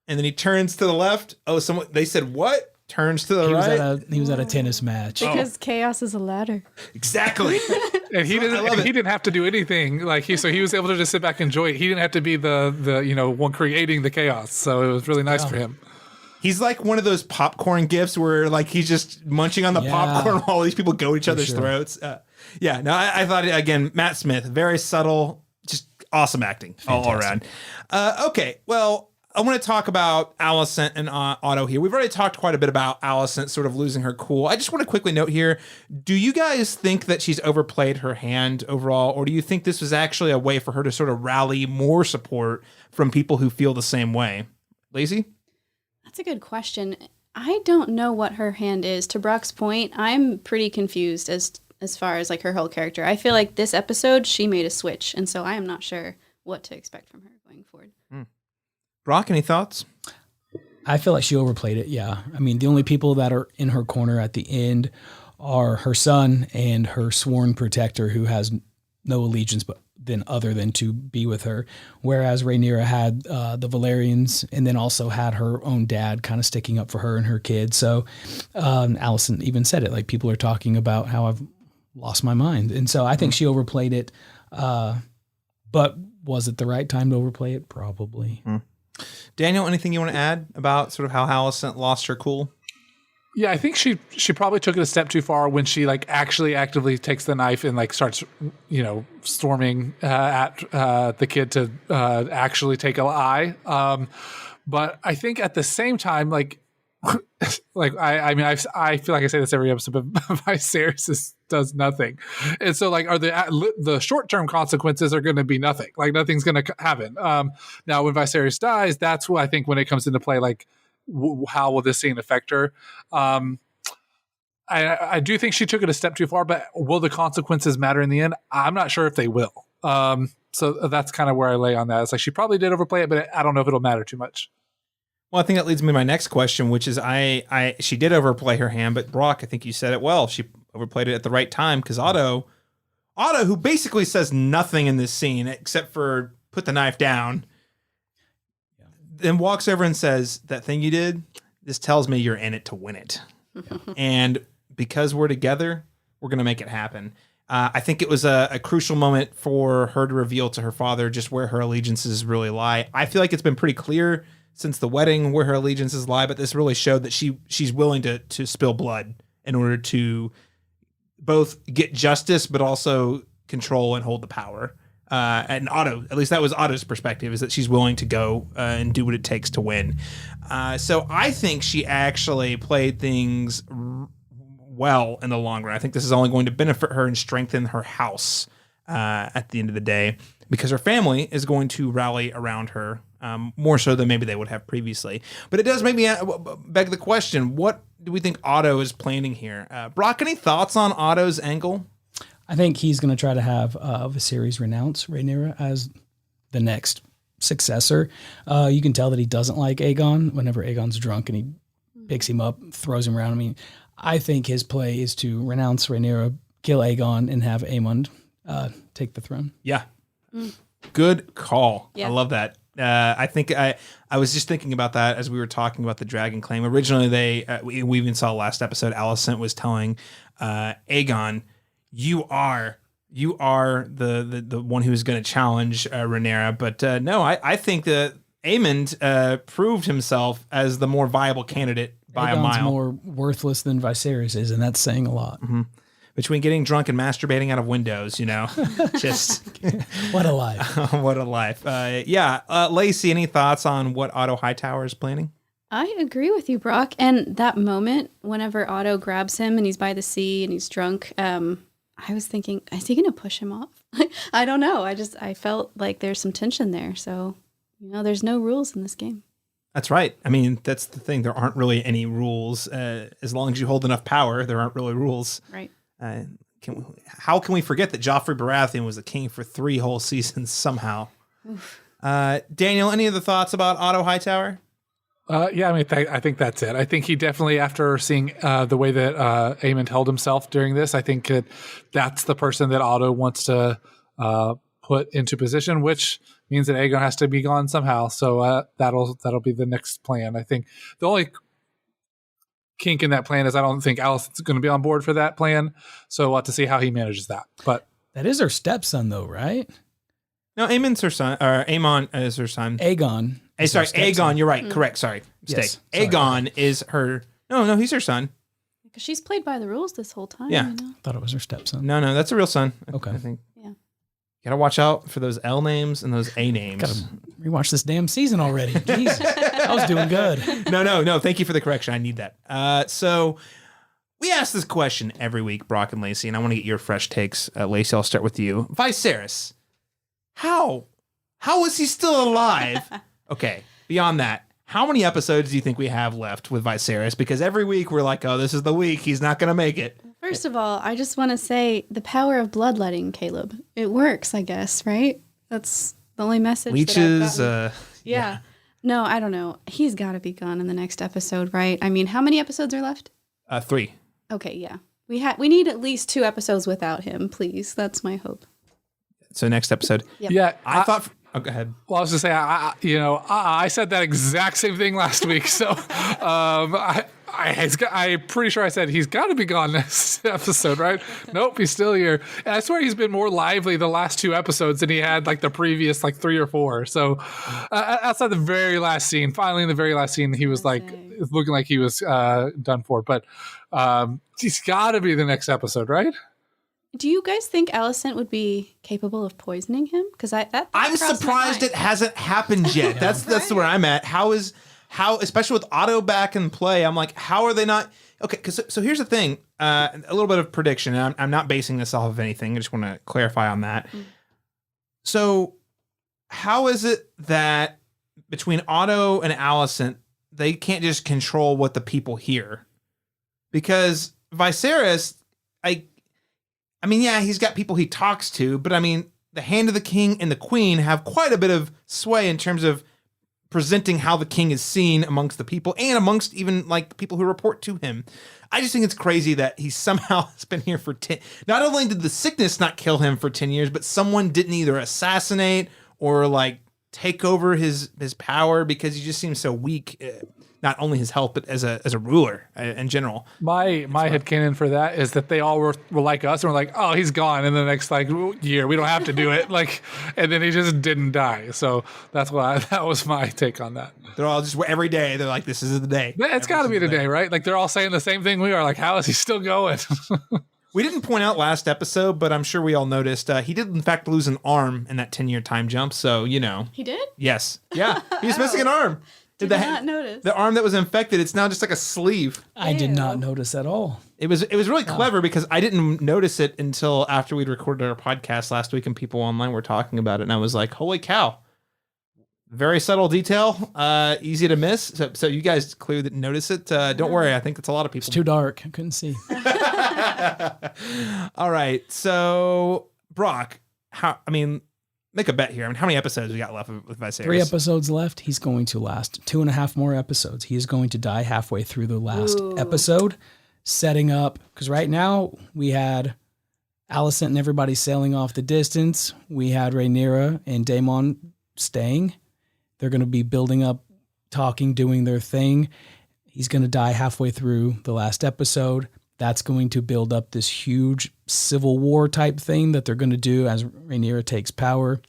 Speaker 1: and then he turns to the left. Oh, they said what? Turns to the right.
Speaker 3: He was at a tennis match.
Speaker 4: Because chaos is a ladder.
Speaker 1: Exactly.
Speaker 2: And he didn't have to do anything. Like he was able to just sit back and enjoy it. He didn't have to be the one creating the chaos. So it was really nice for him.
Speaker 1: He's like one of those popcorn gifts where like he's just munching on the popcorn while all these people go each other's throats. I thought again, Matt Smith, very subtle, just awesome acting all around. Okay, well, I want to talk about Alicent and Otto here. We've already talked quite a bit about Alicent sort of losing her cool. I just want to quickly note here, do you guys think that she's overplayed her hand overall, or do you think this was actually a way for her to sort of rally more support from people who feel the same way? Lacey?
Speaker 4: That's a good question. I don't know what her hand is. To Brock's point, I'm pretty confused as far as like her whole character. I feel like this episode, she made a switch, and so I am not sure what to expect from her going forward.
Speaker 1: Brock, any thoughts?
Speaker 3: I feel like she overplayed it, yeah. I mean, the only people that are in her corner at the end are her son and her sworn protector who has no allegiance other than to be with her. Whereas Rhaenyra had the Velaryons and then also had her own dad kind of sticking up for her and her kids. So Alicent even said it, like people are talking about how I've lost my mind. And so I think she overplayed it. But was it the right time to overplay it? Probably.
Speaker 1: Daniel, anything you want to add about sort of how Alicent lost her cool?
Speaker 2: Yeah, I think she probably took it a step too far when she like actually actively takes the knife and like starts, storming at the kid to actually take an eye. But I think at the same time, like I feel like I say this every episode, but Viserys does nothing, and so like are the short term consequences are going to be nothing. Like nothing's going to happen. Now when Viserys dies, that's what I think when it comes into play. Like how will this scene affect her? I do think she took it a step too far, but will the consequences matter in the end? I'm not sure if they will. So that's kind of where I lay on that. It's like she probably did overplay it, but I don't know if it'll matter too much.
Speaker 1: Well, I think that leads me to my next question, which is she did overplay her hand, but Brock, I think you said it well. She overplayed it at the right time because Otto, who basically says nothing in this scene except for put the knife down, then walks over and says, that thing you did, this tells me you're in it to win it. And because we're together, we're going to make it happen. I think it was a crucial moment for her to reveal to her father just where her allegiances really lie. I feel like it's been pretty clear since the wedding where her allegiances lie, but this really showed that she's willing to spill blood in order to both get justice, but also control and hold the power. And Otto, at least that was Otto's perspective, is that she's willing to go and do what it takes to win. So I think she actually played things well in the long run. I think this is only going to benefit her and strengthen her house at the end of the day, because her family is going to rally around her more so than maybe they would have previously. But it does make me beg the question, what do we think Otto is planning here? Brock, any thoughts on Otto's angle?
Speaker 3: I think he's going to try to have Viserys renounce Rhaenyra as the next successor. You can tell that he doesn't like Aegon whenever Aegon's drunk and he picks him up, throws him around. I mean, I think his play is to renounce Rhaenyra, kill Aegon, and have Aemond take the throne.
Speaker 1: Yeah. Good call. Yeah. I love that. I think I was just thinking about that as we were talking about the dragon claim. Originally, we even saw last episode, Alicent was telling Aegon, you are the one who's going to challenge Rhaenyra. But no, I think that Aemond proved himself as the more viable candidate by
Speaker 3: Aegon's
Speaker 1: a mile.
Speaker 3: More worthless than Viserys is, and that's saying a lot.
Speaker 1: Mm-hmm. Between getting drunk and masturbating out of windows, just
Speaker 3: what a life.
Speaker 1: What a life. Lacey, any thoughts on what Otto Hightower is planning?
Speaker 4: I agree with you, Brock. And that moment, whenever Otto grabs him and he's by the sea and he's drunk, I was thinking, is he going to push him off? I don't know. I felt like there's some tension there. So, there's no rules in this game.
Speaker 1: That's right. I mean, that's the thing. There aren't really any rules. As long as you hold enough power, there aren't really rules.
Speaker 4: Right.
Speaker 1: How can we forget that Joffrey Baratheon was the king for 3 whole seasons somehow? Daniel, any other thoughts about Otto Hightower?
Speaker 2: Yeah, I mean, I think that's it. I think he definitely, after seeing the way that Aemond held himself during this, I think that's the person that Otto wants to put into position, which means that Aegon has to be gone somehow. So that'll be the next plan. I think the only kink in that plan is I don't think Alicent's going to be on board for that plan. So we'll have to see how he manages that. But
Speaker 3: that is her stepson, though, right?
Speaker 1: No, Aemon's her son, or Aemon is her son.
Speaker 3: Aegon.
Speaker 1: Sorry, Aegon. You're right. Correct. Sorry, mistake.
Speaker 3: Yes, sorry.
Speaker 1: Aegon is her. No, he's her son.
Speaker 4: Because she's played by the rules this whole time.
Speaker 1: Yeah.
Speaker 4: You know?
Speaker 3: Thought it was her stepson.
Speaker 1: No, that's a real son.
Speaker 3: Okay.
Speaker 1: I think.
Speaker 4: Yeah.
Speaker 1: You gotta watch out for those L names and those A names.
Speaker 3: Gotta rewatch this damn season already. Jesus, I was doing good.
Speaker 1: No. Thank you for the correction. I need that. So we ask this question every week, Brock and Lacey, and I want to get your fresh takes. Lacey, I'll start with you. Viserys, how is he still alive? Okay. Beyond that, how many episodes do you think we have left with Viserys? Because every week we're like, oh, this is the week. He's not going to make it.
Speaker 4: First of all, I just want to say the power of bloodletting, Caleb. It works, I guess, right? That's the only message.
Speaker 1: Leeches.
Speaker 4: That I've gotten. Yeah. No, I don't know. He's got to be gone in the next episode, right? I mean, how many episodes are left?
Speaker 1: 3.
Speaker 4: Okay, yeah. We need at least 2 episodes without him, please. That's my hope.
Speaker 1: So next episide.
Speaker 4: Yep.
Speaker 2: yeah,
Speaker 1: I thought. Oh, go ahead.
Speaker 2: Well, I was just saying, I said that exact same thing last week. So I'm pretty sure I said he's got to be gone next episode, right? Nope, he's still here. And I swear he's been more lively the last 2 episodes than he had like the previous like 3 or 4. So outside the very last scene, finally in the very last scene, he was like looking like he was done for. But he's got to be the next episode, right?
Speaker 4: Do you guys think Alicent would be capable of poisoning him? Because
Speaker 1: I'm surprised it hasn't happened yet. That's where I'm at. How especially with Otto back in play, I'm like, how are they not? Okay, so here's the thing. A little bit of prediction. And I'm not basing this off of anything. I just want to clarify on that. So how is it that between Otto and Alicent, they can't just control what the people hear? Because Viserys, I mean, yeah, he's got people he talks to, but I mean, the Hand of the King and the Queen have quite a bit of sway in terms of presenting how the king is seen amongst the people and amongst even like people who report to him. I just think it's crazy that he somehow has been here for 10. Not only did the sickness not kill him for 10 years, but someone didn't either assassinate or like take over his power because he just seems so weak. Not only his health, but as a ruler in general. My
Speaker 2: headcanon for that is that they all were like us and were like, oh, he's gone in the next like year. We don't have to do it. And then he just didn't die. So that was my take on that.
Speaker 1: They're all just every day. They're like, this is the day.
Speaker 2: It's got to be the day, right? Like they're all saying the same thing we are. Like, how is he still going?
Speaker 1: We didn't point out last episode, but I'm sure we all noticed he did in fact lose an arm in that 10-year time jump. So, you know.
Speaker 4: He did?
Speaker 1: Yes. Yeah. He's missing an arm.
Speaker 4: Did not notice.
Speaker 1: The arm that was infected, it's now just like a sleeve.
Speaker 3: I did not notice at all.
Speaker 1: It was really clever because I didn't notice it until after we'd recorded our podcast last week and people online were talking about it. And I was like, holy cow. Very subtle detail, easy to miss. So you guys clearly didn't notice it. Don't worry. I think it's a lot of people.
Speaker 3: It's too dark. I couldn't see.
Speaker 1: All right. So Brock, make a bet here. I mean, how many episodes we got left with Viserys?
Speaker 3: 3 episodes left. He's going to last 2.5 more episodes. He is going to die halfway through the last episode, setting up, because right now we had Alicent and everybody sailing off the distance. We had Rhaenyra and Daemon staying. They're going to be building up, talking, doing their thing. He's going to die halfway through the last episode. That's going to build up this huge civil war type thing that they're going to do as Rhaenyra takes power,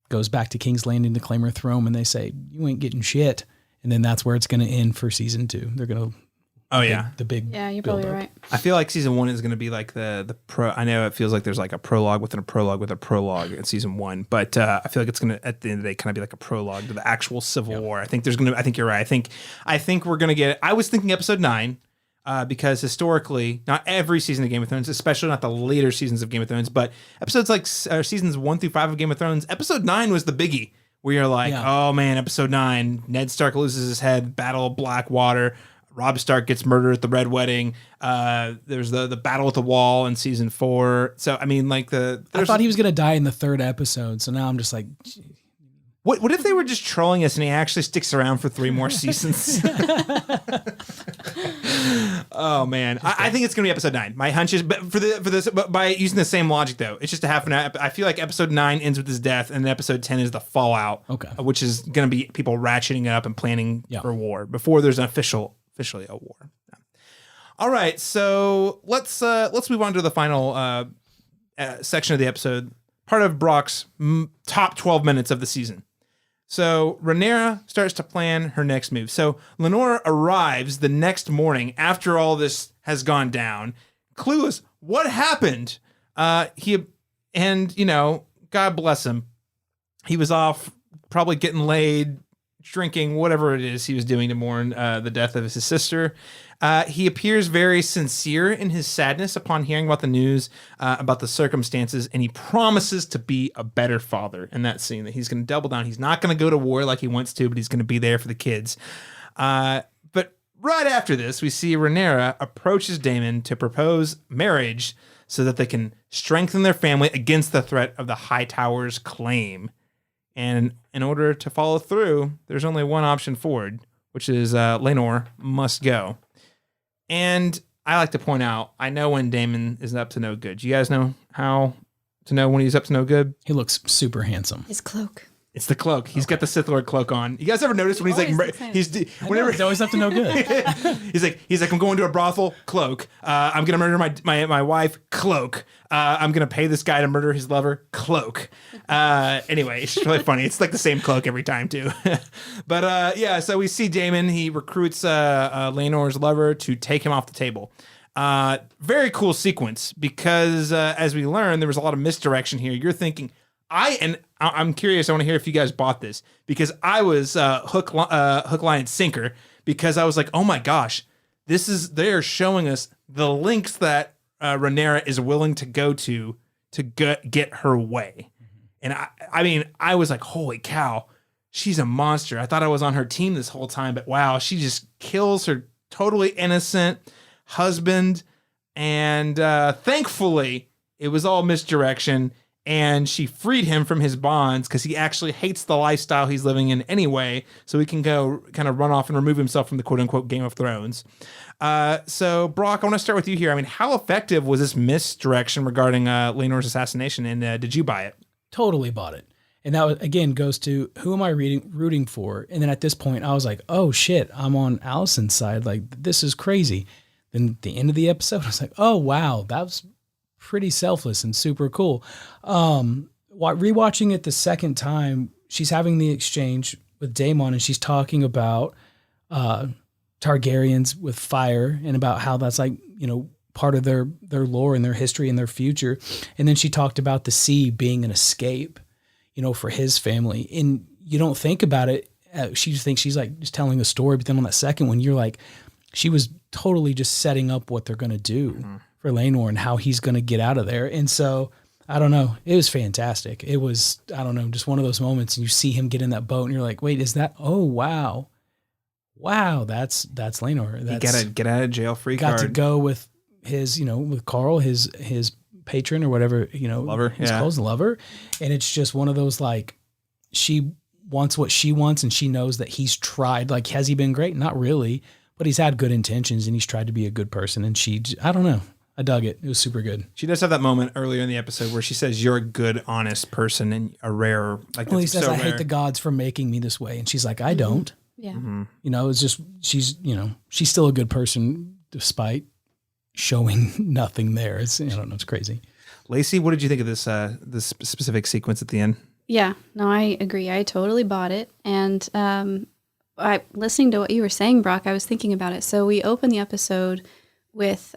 Speaker 3: goes back to King's Landing to claim her throne, and they say, you ain't getting shit. And then that's where it's going to end for season 2. They're going to... The big...
Speaker 4: Yeah, you're probably right.
Speaker 1: I feel like season 1 is going to be like the pro... I know it feels like there's like a prologue within a prologue with a prologue in season 1, but I feel like it's going to, at the end of the day, kind of be like a prologue to the actual civil war. I think you're right. I think we're going to get... I was thinking episode 9, because historically, not every season of Game of Thrones, especially not the later seasons of Game of Thrones, but episodes like seasons 1 through 5 of Game of Thrones, episode 9 was the biggie, where you're like, oh man, episode 9, Ned Stark loses his head, Battle of Blackwater, Robb Stark gets murdered at the Red Wedding, there's the Battle at the Wall in season 4. So, I mean, like I
Speaker 3: thought he was going to die in the 3rd episode, so now I'm just like...
Speaker 1: What if they were just trolling us and he actually sticks around for 3 more seasons? Oh man, I think it's gonna be episode 9. My hunch is, but but by using the same logic though, it's just a half an hour. I feel like episode 9 ends with his death, and then episode 10 is the fallout.
Speaker 3: Okay.
Speaker 1: Which is gonna be people ratcheting it up and planning for war before there's an officially a war. All right, so let's move on to the final section of the episode, part of Brock's top 12 minutes of the season. So Rhaenyra starts to plan her next move. So Lenore arrives the next morning after all this has gone down, clueless. What happened? God bless him. He was off probably getting laid, drinking, whatever it is he was doing to mourn the death of his sister. He appears very sincere in his sadness upon hearing about the news, about the circumstances, and he promises to be a better father in that scene, that he's going to double down. He's not going to go to war like he wants to, but he's going to be there for the kids. But right after this, we see Rhaenyra approaches Daemon to propose marriage so that they can strengthen their family against the threat of the Hightower's claim. And in order to follow through, there's only one option forward, which is Laenor must go. And I like to point out, I know when Daemon is up to no good. Do you guys know how to know when he's up to no good?
Speaker 3: He looks super handsome.
Speaker 4: His cloak.
Speaker 1: It's the cloak. He's got the Sith Lord cloak on. You guys ever notice when
Speaker 3: He's always up to no good.
Speaker 1: he's like, I'm going to a brothel, cloak. I'm gonna murder my wife, cloak. I'm gonna pay this guy to murder his lover, cloak. Anyway, it's just really funny. It's like the same cloak every time too. But so we see Daemon. He recruits Laenor's lover to take him off the table. Very cool sequence because as we learn, there was a lot of misdirection here. You're thinking. I'm curious. I want to hear if you guys bought this because I was hook, line, and sinker because I was like, oh my gosh, they're showing us the links that Rhaenyra is willing to go to get her way. And I was like, holy cow, she's a monster. I thought I was on her team this whole time, but wow, she just kills her totally innocent husband. And thankfully, it was all misdirection. And she freed him from his bonds because he actually hates the lifestyle he's living in anyway. So he can go kind of run off and remove himself from the quote unquote Game of Thrones. So Brock, I want to start with you here. I mean, how effective was this misdirection regarding Laenor's assassination? And did you buy it?
Speaker 3: Totally bought it. And that, again, goes to who am I rooting for? And then at this point, I was like, oh shit, I'm on Alicent's side. Like, this is crazy. Then at the end of the episode, I was like, oh wow, that was pretty selfless and super cool. Rewatching it the second time, she's having the exchange with Daemon and she's talking about Targaryens with fire and about how that's like, part of their lore and their history and their future. And then she talked about the sea being an escape, for his family. And you don't think about it. She thinks she's like just telling a story, but then on that second one, you're like, she was totally just setting up what they're going to do for Laenor and how he's going to get out of there. And so, I don't know. It was fantastic. It was, I don't know, just one of those moments and you see him get in that boat and you're like, wait, is that, oh, wow. Wow, that's Laenor.
Speaker 1: He got a get out of jail free card.
Speaker 3: Got to go with his, with Carl, his patron or whatever,
Speaker 1: lover,
Speaker 3: his close lover. And it's just one of those, like, she wants what she wants and she knows that he's tried. Like, has he been great? Not really, but he's had good intentions and he's tried to be a good person. And I don't know. I dug it. It was super good.
Speaker 1: She does have that moment earlier in the episode where she says, you're a good, honest person and a rare, like,
Speaker 3: well, he says, I hate the gods for making me this way. And she's like, I don't.
Speaker 4: Yeah.
Speaker 1: Mm-hmm.
Speaker 3: It's just, she's still a good person despite showing nothing there. It's, I don't know. It's crazy.
Speaker 1: Lacey, what did you think of this specific sequence at the end?
Speaker 4: Yeah, no, I agree. I totally bought it. And listening to what you were saying, Brock, I was thinking about it. So we open the episode with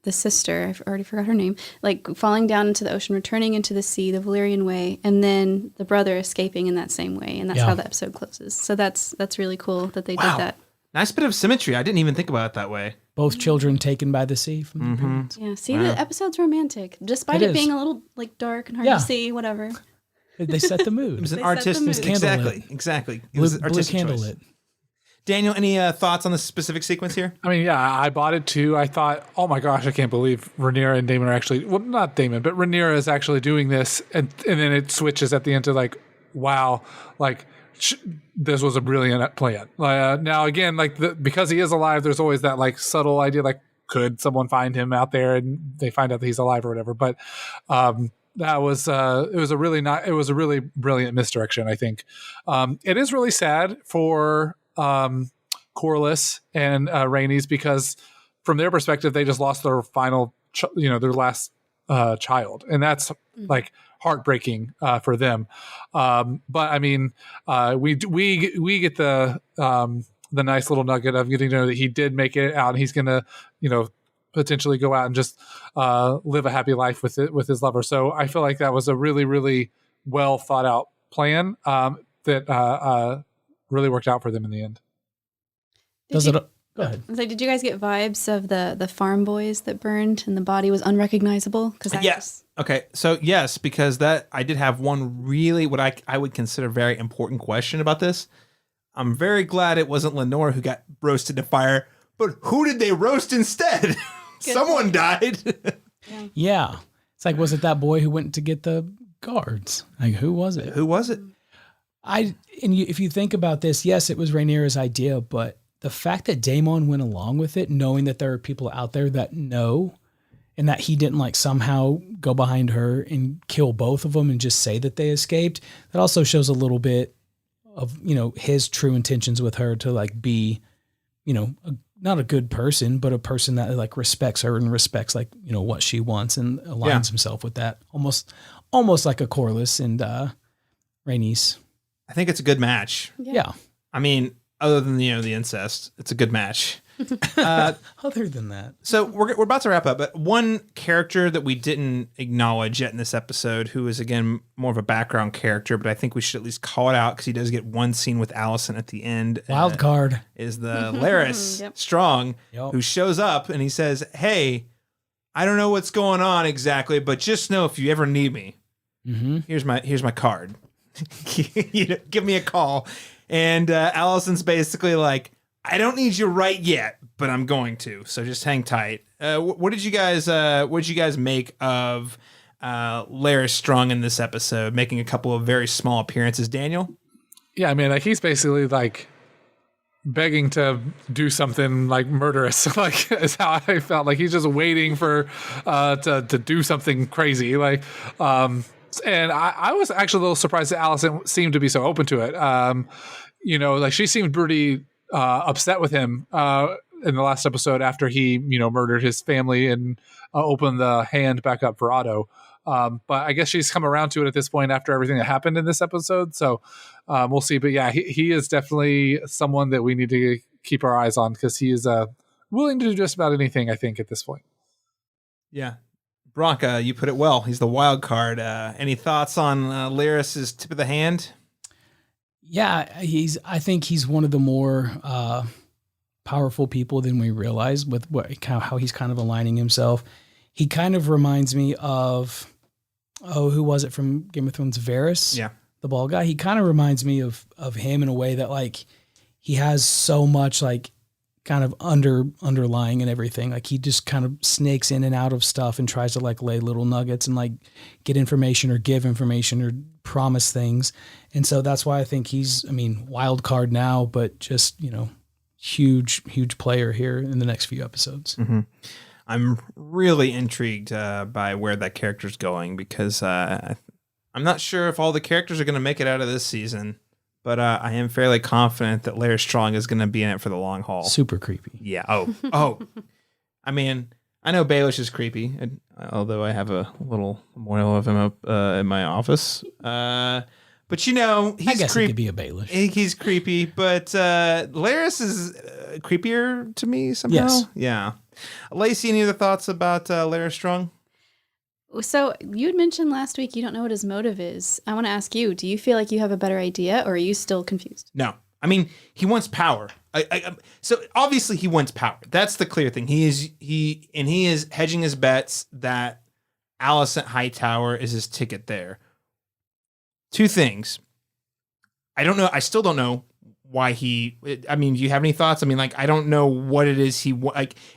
Speaker 4: the sister, I've already forgot her name, like falling down into the ocean, returning into the sea, the Valyrian way, and then the brother escaping in that same way. And that's how the episode closes. So that's really cool that they did that.
Speaker 1: Nice bit of symmetry. I didn't even think about it that way.
Speaker 3: Both children taken by the sea from their parents.
Speaker 4: Yeah, see, the episode's romantic, despite it being a little like dark and hard to see, whatever.
Speaker 3: They set the mood.
Speaker 1: It was an artistic, exactly. It was an artistic choice. Daniel, any thoughts on the specific sequence here?
Speaker 2: I mean, yeah, I bought it too. I thought, oh my gosh, I can't believe Rhaenyra and Daemon are actually, well, not Daemon, but Rhaenyra is actually doing this. And then it switches at the end to like, wow, like this was a brilliant plan. Now again, like because he is alive, there's always that like subtle idea, like could someone find him out there and they find out that he's alive or whatever. But that was it was a really brilliant misdirection, I think. It is really sad for Corlys and Rhaenys, because from their perspective, they just lost their final, their last child, and that's like heartbreaking for them. But I mean, we get the nice little nugget of getting to know that he did make it out, and he's gonna, potentially go out and just live a happy life with his lover. So I feel like that was a really, really well thought out plan that really worked out for them in the end.
Speaker 3: Go ahead.
Speaker 4: So did you guys get vibes of the farm boys that burned and the body was unrecognizable?
Speaker 1: Yes. Okay. So yes, because I did have one really what I would consider very important question about this. I'm very glad it wasn't Lenore who got roasted to fire, but who did they roast instead? Someone died.
Speaker 3: Yeah. It's like, was it that boy who went to get the guards? Like, who was it?
Speaker 1: Who was it?
Speaker 3: If you think about this, yes, it was Rhaenyra's idea, but the fact that Daemon went along with it, knowing that there are people out there that know, and that he didn't like somehow go behind her and kill both of them and just say that they escaped, that also shows a little bit of, his true intentions with her to like be, not a good person, but a person that like respects her and respects like, what she wants and aligns himself with that. Almost like a Corlys and Rhaenys.
Speaker 1: I think it's a good match.
Speaker 3: Yeah.
Speaker 1: I mean, other than, the incest, it's a good match.
Speaker 3: Other than that.
Speaker 1: So we're about to wrap up, but one character that we didn't acknowledge yet in this episode, who is, again, more of a background character, but I think we should at least call it out because he does get one scene with Alicent at the end.
Speaker 3: Wildcard.
Speaker 1: Is the Larys Strong, who shows up and he says, hey, I don't know what's going on exactly, but just know if you ever need me, here's my card. Give me a call. And Alicent's basically like, I don't need you right yet, but I'm going to. So just hang tight. What did you guys make of Larys Strong in this episode, making a couple of very small appearances? Daniel?
Speaker 2: Yeah, I mean, like he's basically like begging to do something like murderous, like is how I felt. Like he's just waiting for to do something crazy. Like and I was actually a little surprised that Alicent seemed to be so open to it. Like she seemed pretty upset with him in the last episode after he, murdered his family and opened the hand back up for Otto. But I guess she's come around to it at this point after everything that happened in this episode. So we'll see. But yeah, he is definitely someone that we need to keep our eyes on because he is willing to do just about anything, I think, at this point.
Speaker 1: Yeah. Bronca, you put it well. He's the wild card. Any thoughts on Larys's tip of the hand?
Speaker 3: Yeah, I think he's one of the more powerful people than we realize with how he's kind of aligning himself. He kind of reminds me of, who was it from Game of Thrones? Viserys?
Speaker 1: Yeah.
Speaker 3: The bald guy. He kind of reminds me of him in a way that like he has so much like kind of underlying and everything. Like he just kind of snakes in and out of stuff and tries to like lay little nuggets and like get information or give information or promise things. And so that's why I think he's, wild card now, but just, huge player here in the next few episodes.
Speaker 1: Mm-hmm. I'm really intrigued by where that character's going because I'm not sure if all the characters are going to make it out of this season. But I am fairly confident that Larys Strong is going to be in it for the long haul.
Speaker 3: Super creepy.
Speaker 1: Yeah. Oh. I mean, I know Baelish is creepy, although I have a little memorial of him up in my office. But he's
Speaker 3: I guess
Speaker 1: creepy.
Speaker 3: He could be a Baelish.
Speaker 1: He's creepy, but Larys is creepier to me somehow.
Speaker 3: Yes.
Speaker 1: Yeah. Lacey, any other thoughts about Larys Strong?
Speaker 4: So you had mentioned last week you don't know what his motive is. I want to ask you, do you feel like you have a better idea or are you still confused?
Speaker 1: No. He wants power. So obviously he wants power. That's the clear thing. He is hedging his bets that Alicent Hightower is his ticket there. Two things. I don't know. I still don't know why do you have any thoughts? I don't know what it is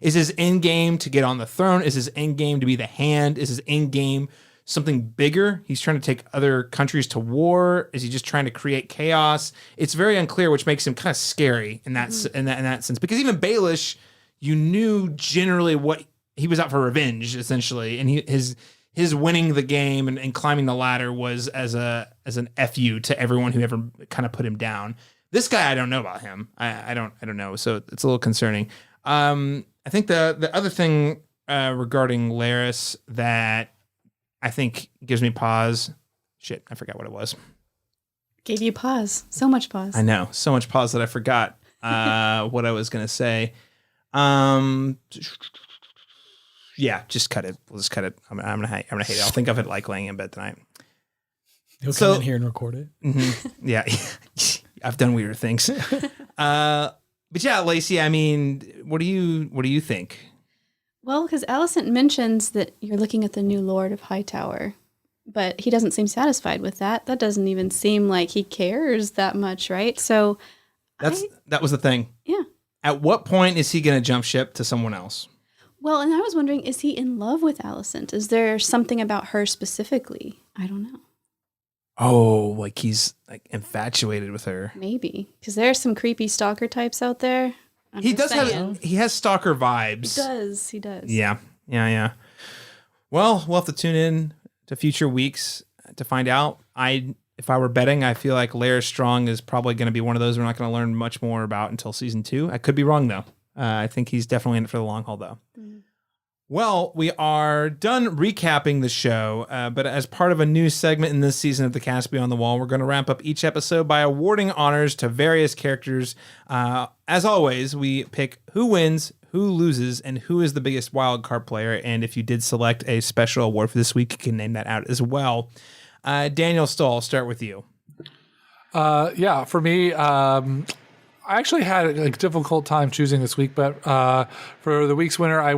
Speaker 1: is his end game to get on the throne? Is his end game to be the hand? Is his end game something bigger? He's trying to take other countries to war. Is he just trying to create chaos? It's very unclear, which makes him kind of scary in that in that sense. Because even Baelish, you knew generally what he was out for revenge, essentially, and his winning the game and climbing the ladder was as an FU to everyone who ever kind of put him down. This guy, I don't know about him. I don't know. So it's a little concerning. I think the other thing regarding Larys that I think gives me pause. Shit, I forgot what it was.
Speaker 4: Gave you pause. So much pause.
Speaker 1: I know, so much pause that I forgot what I was gonna say. Yeah, just cut it. We'll just cut it. I'm gonna hate it. I'll think of it like laying in bed tonight.
Speaker 3: He'll come in here and record it.
Speaker 1: Mm-hmm. Yeah, I've done weirder things. But yeah, Lacey, I mean, what do you think?
Speaker 4: Well, because Alicent mentions that you're looking at the new Lord of Hightower, but he doesn't seem satisfied with that. That doesn't even seem like he cares that much, right? So
Speaker 1: that was the thing.
Speaker 4: Yeah.
Speaker 1: At what point is he going to jump ship to someone else?
Speaker 4: Well, and I was wondering, is he in love with Alicent? Is there something about her specifically? I don't know.
Speaker 1: Oh, like he's like infatuated with her.
Speaker 4: Maybe, because there are some creepy stalker types out there.
Speaker 1: He has stalker vibes.
Speaker 4: He does.
Speaker 1: Yeah. Well, we'll have to tune in to future weeks to find out. If I were betting, I feel like Larys Strong is probably going to be one of those we're not going to learn much more about until season 2. I could be wrong though. I think he's definitely in it for the long haul though. Mm-hmm. Well, we are done recapping the show, but as part of a new segment in this season of The Cast Beyond the Wall, we're going to wrap up each episode by awarding honors to various characters. As always, we pick who wins, who loses, and who is the biggest wildcard player. And if you did select a special award for this week, you can name that out as well. Daniel Stoll, I'll start with you.
Speaker 2: Yeah, for me, I actually had a difficult time choosing this week, but for the week's winner, I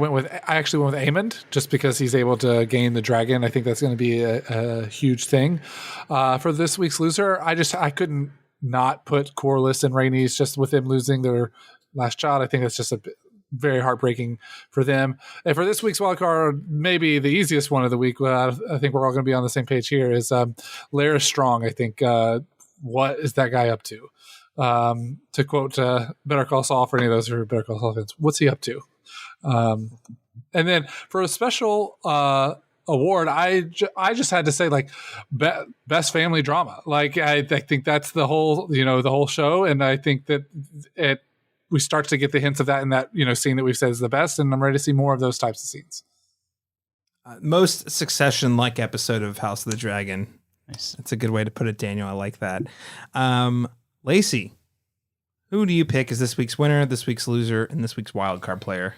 Speaker 2: actually went with Aemond, just because he's able to gain the dragon. I think that's going to be a huge thing. For this week's loser, I couldn't not put Corlys and Rhaenys just with them losing their last child. I think that's just very heartbreaking for them. And for this week's wildcard, maybe the easiest one of the week, I think we're all going to be on the same page here, is Larys Strong. I think, what is that guy up to? To quote Better Call Saul, for any of those who are Better Call Saul fans, what's he up to? And then for a special award, I just had to say, like, best family drama. Like, I think that's the whole show, and I think that we start to get the hints of that in that scene that we've said is the best, and I'm ready to see more of those types of scenes.
Speaker 1: Most Succession-like episode of House of the Dragon.
Speaker 3: Nice.
Speaker 1: That's a good way to put it, Daniel. I like that. Lacey, who do you pick as this week's winner, this week's loser, and this week's wildcard player?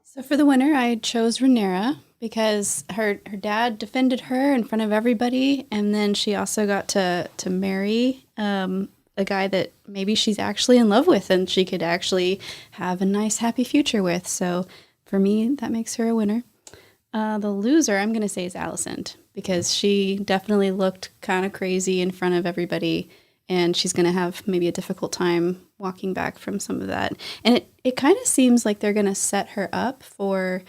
Speaker 4: So for the winner, I chose Rhaenyra because her dad defended her in front of everybody, and then she also got to marry a guy that maybe she's actually in love with and she could actually have a nice, happy future with. So for me, that makes her a winner. The loser, I'm going to say, is Alicent, because she definitely looked kind of crazy in front of everybody, and she's going to have maybe a difficult time walking back from some of that. And it kind of seems like they're going to set her up for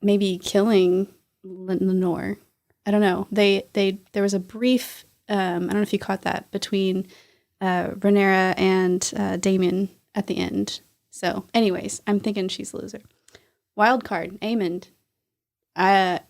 Speaker 4: maybe killing Lenore. I don't know. There was a brief, I don't know if you caught that, between Rhaenyra and Daemon at the end. So anyways, I'm thinking she's the loser. Wild card, Aemond.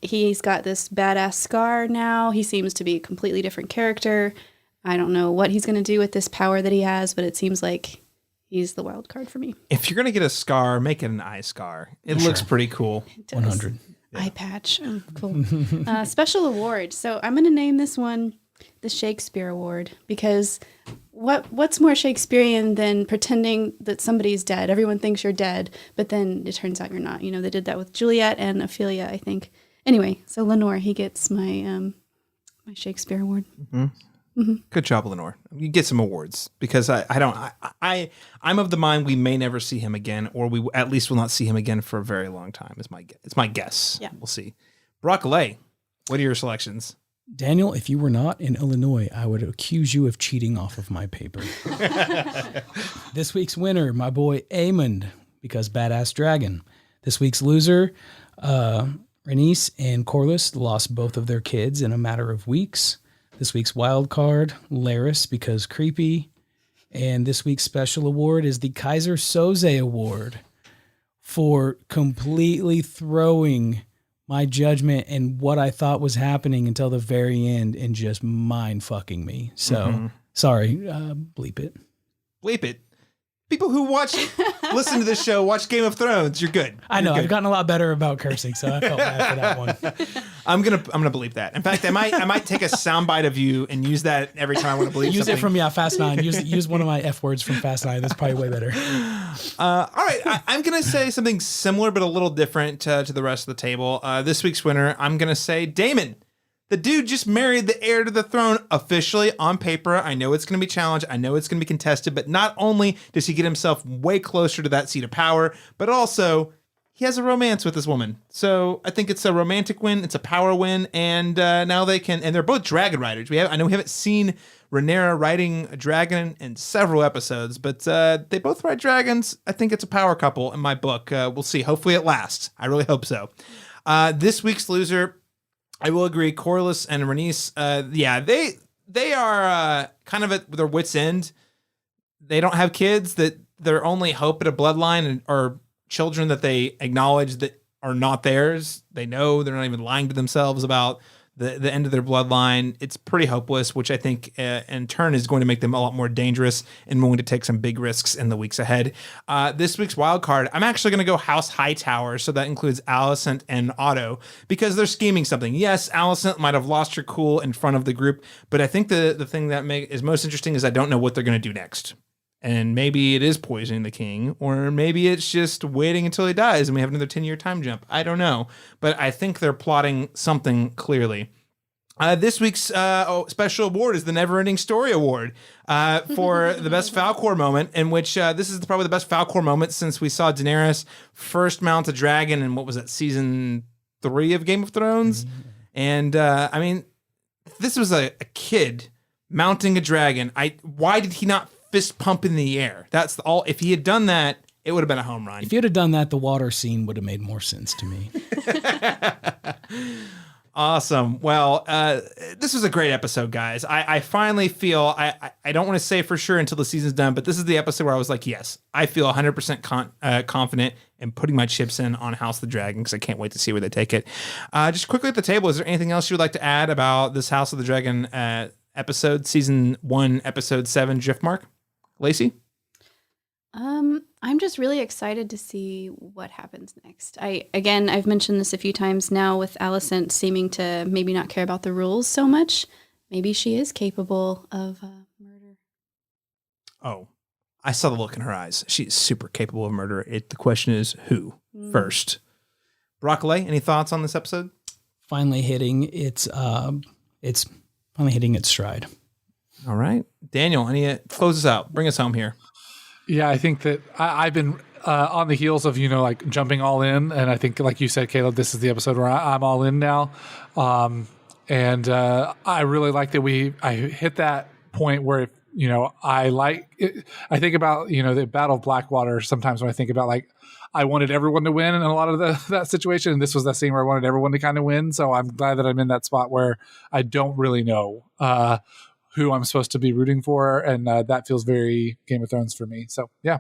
Speaker 4: He's got this badass scar now. He seems to be a completely different character. I don't know what he's going to do with this power that he has, but it seems like he's the wild card for me.
Speaker 1: If you're going to get a scar, make it an eye scar. It looks pretty cool.
Speaker 3: 100.
Speaker 4: Yeah. Eye patch. Oh, cool. Special award. So I'm going to name this one the Shakespeare Award, because what's more Shakespearean than pretending that somebody's dead? Everyone thinks you're dead, but then it turns out you're not. They did that with Juliet and Ophelia, I think. Anyway, so Lenore, he gets my my Shakespeare Award.
Speaker 1: Mm-hmm. Mm-hmm. Good job, Lenore. You get some awards, because I'm of the mind we may never see him again, or we at least will not see him again for a very long time. It's my guess.
Speaker 4: Yeah,
Speaker 1: we'll see. Brock Lay, what are your selections?
Speaker 3: Daniel, if you were not in Illinois, I would accuse you of cheating off of my paper. This week's winner, my boy Aemond, because badass dragon. This week's loser, Rhaenys and Corlys lost both of their kids in a matter of weeks. This week's wild card, Larys, because creepy. And this week's special award is the Kaiser Soze Award for completely throwing my judgment and what I thought was happening until the very end and just mind fucking me. So sorry, bleep it.
Speaker 1: Bleep it. People who listen to this show, watch Game of Thrones. You're good.
Speaker 3: I know.
Speaker 1: You're good.
Speaker 3: I've gotten a lot better about cursing, so I felt bad for that one.
Speaker 1: I'm gonna bleep that. In fact, I might take a soundbite of you and use that every time I want to bleep.
Speaker 3: Use
Speaker 1: something.
Speaker 3: it from Fast 9. Use one of my F words from Fast 9. That's probably way better.
Speaker 1: All right, I'm gonna say something similar but a little different to the rest of the table. This week's winner, I'm gonna say Daemon. The dude just married the heir to the throne officially on paper. I know it's going to be challenged. I know it's going to be contested. But not only does he get himself way closer to that seat of power, but also he has a romance with this woman. So I think it's a romantic win. It's a power win. And now they can, and they're both dragon riders. I know we haven't seen Rhaenyra riding a dragon in several episodes, but they both ride dragons. I think it's a power couple in my book. We'll see. Hopefully it lasts. I really hope so. This week's loser, I will agree. Corlys and Rhaenys, they are kind of at their wits' end. They don't have kids. That their only hope at a bloodline are children that they acknowledge that are not theirs. They know they're not even lying to themselves about the end of their bloodline. It's pretty hopeless, which I think in turn is going to make them a lot more dangerous and willing to take some big risks in the weeks ahead. This week's wild card, I'm actually going to go House Hightower, so that includes Alicent and Otto, because they're scheming something. Yes, Alicent might have lost her cool in front of the group, but I think the thing that is most interesting is I don't know what they're going to do next. And maybe it is poisoning the king, or maybe it's just waiting until he dies and we have another 10-year time jump. I don't know. But I think they're plotting something clearly. This week's special award is the Never Ending Story Award for the best Falcor moment, in which this is probably the best Falcor moment since we saw Daenerys first mount a dragon in, what was it, season 3 of Game of Thrones? And I mean, this was a kid mounting a dragon. Why did he not fist pump in the air? That's all. If he had done that, it would have been a home run.
Speaker 3: If you'd have done that, the water scene would have made more sense to me.
Speaker 1: Awesome. Well, this was a great episode, guys. I finally feel, I don't want to say for sure until the season's done, but this is the episode where I was like, yes, I feel 100% confident in putting my chips in on House of the Dragon, because I can't wait to see where they take it. Just quickly at the table, is there anything else you would like to add about this House of the Dragon episode, season 1, episode 7, Driftmark? Lacey?
Speaker 4: I'm just really excited to see what happens next. I've mentioned this a few times now with Alicent seeming to maybe not care about the rules so much. Maybe she is capable of murder.
Speaker 1: Oh, I saw the look in her eyes. She's super capable of murder. The question is who first? Broccoli, any thoughts on this episode?
Speaker 3: Finally hitting its finally hitting its stride.
Speaker 1: All right. Daniel, close us out. Bring us home here.
Speaker 2: Yeah, I think that I've been on the heels of, like jumping all in. And I think, like you said, Caleb, this is the episode where I'm all in now. And I really like that I hit that point where, I think about, the Battle of Blackwater sometimes when I think about I wanted everyone to win in a lot of that situation. And this was that scene where I wanted everyone to kind of win. So I'm glad that I'm in that spot where I don't really know who I'm supposed to be rooting for. And that feels very Game of Thrones for me. So, yeah.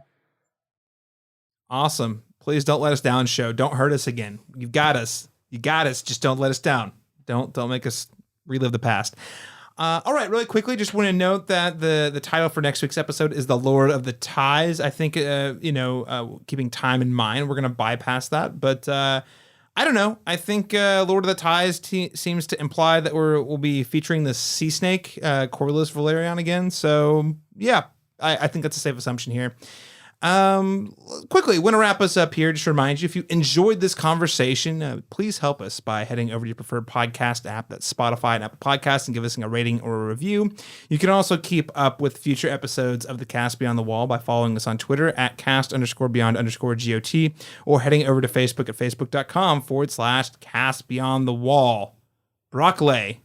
Speaker 1: Awesome. Please don't let us down, show. Don't hurt us again. You've got us. You got us. Just don't let us down. Don't make us relive the past. All right, really quickly, just want to note that the title for next week's episode is The Lord of the Ties. I think, keeping time in mind, we're going to bypass that. But I don't know. I think Lord of the Ties seems to imply that we'll be featuring the sea snake, Corlys Velaryon again. So, yeah, I think that's a safe assumption here. Quickly, want to wrap us up here. Just to remind you, if you enjoyed this conversation, please help us by heading over to your preferred podcast app, that's Spotify and Apple Podcasts, and give us a rating or a review. You can also keep up with future episodes of the Cast Beyond the Wall by following us on Twitter at cast_beyond_GOT, or heading over to Facebook at facebook.com/Cast Beyond the Wall. Broccoli,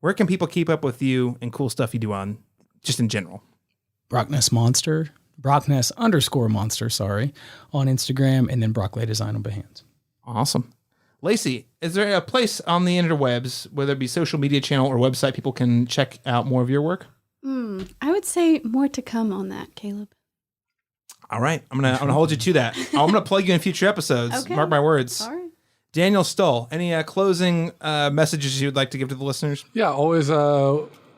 Speaker 1: where can people keep up with you and cool stuff you do on, just in general?
Speaker 3: Brockness_monster, on Instagram, and then Broccoli Design on Behance.
Speaker 1: Awesome. Lacey, is there a place on the interwebs, whether it be social media channel or website, people can check out more of your work?
Speaker 4: I would say more to come on that, Caleb.
Speaker 1: All right. I'm gonna hold you to that. I'm gonna plug you in future episodes.
Speaker 4: Okay.
Speaker 1: Mark my words.
Speaker 4: All right.
Speaker 1: Daniel Stoll, any closing messages you'd like to give to the listeners?
Speaker 2: Yeah, always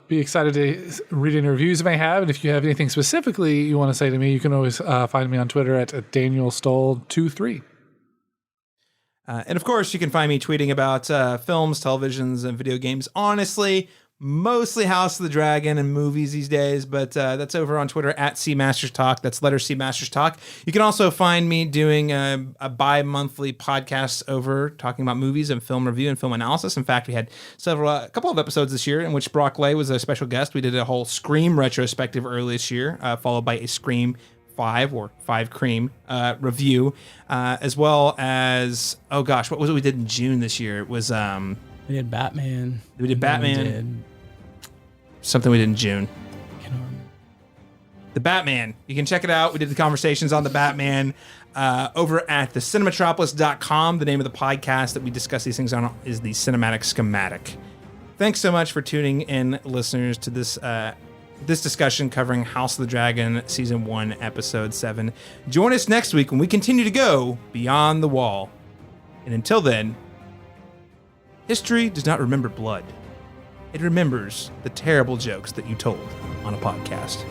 Speaker 2: be excited to read any reviews you may have. And if you have anything specifically you want to say to me, you can always find me on Twitter at DanielStoll23.
Speaker 1: And of course, you can find me tweeting about films, televisions, and video games. Honestly, mostly House of the Dragon and movies these days, but that's over on Twitter at CMastersTalk. That's letter C Masters Talk. You can also find me doing a bi-monthly podcast over talking about movies and film review and film analysis. In fact, we had a couple of episodes this year in which Brock Lay was a special guest. We did a whole Scream retrospective early this year, followed by a Scream 5 or 5 Cream review, as well as, oh gosh, what was it we did in June this year? It was
Speaker 3: We did Batman.
Speaker 1: We did Batman.
Speaker 3: We did
Speaker 1: something we did in June.
Speaker 3: can't remember.
Speaker 1: The Batman. You can check it out. We did the conversations on the Batman over at thecinematropolis.com. The name of the podcast that we discuss these things on is the Cinematic Schematic. Thanks so much for tuning in, listeners, to this discussion covering House of the Dragon Season 1, Episode 7. Join us next week when we continue to go beyond the wall. And until then, history does not remember blood. It remembers the terrible jokes that you told on a podcast.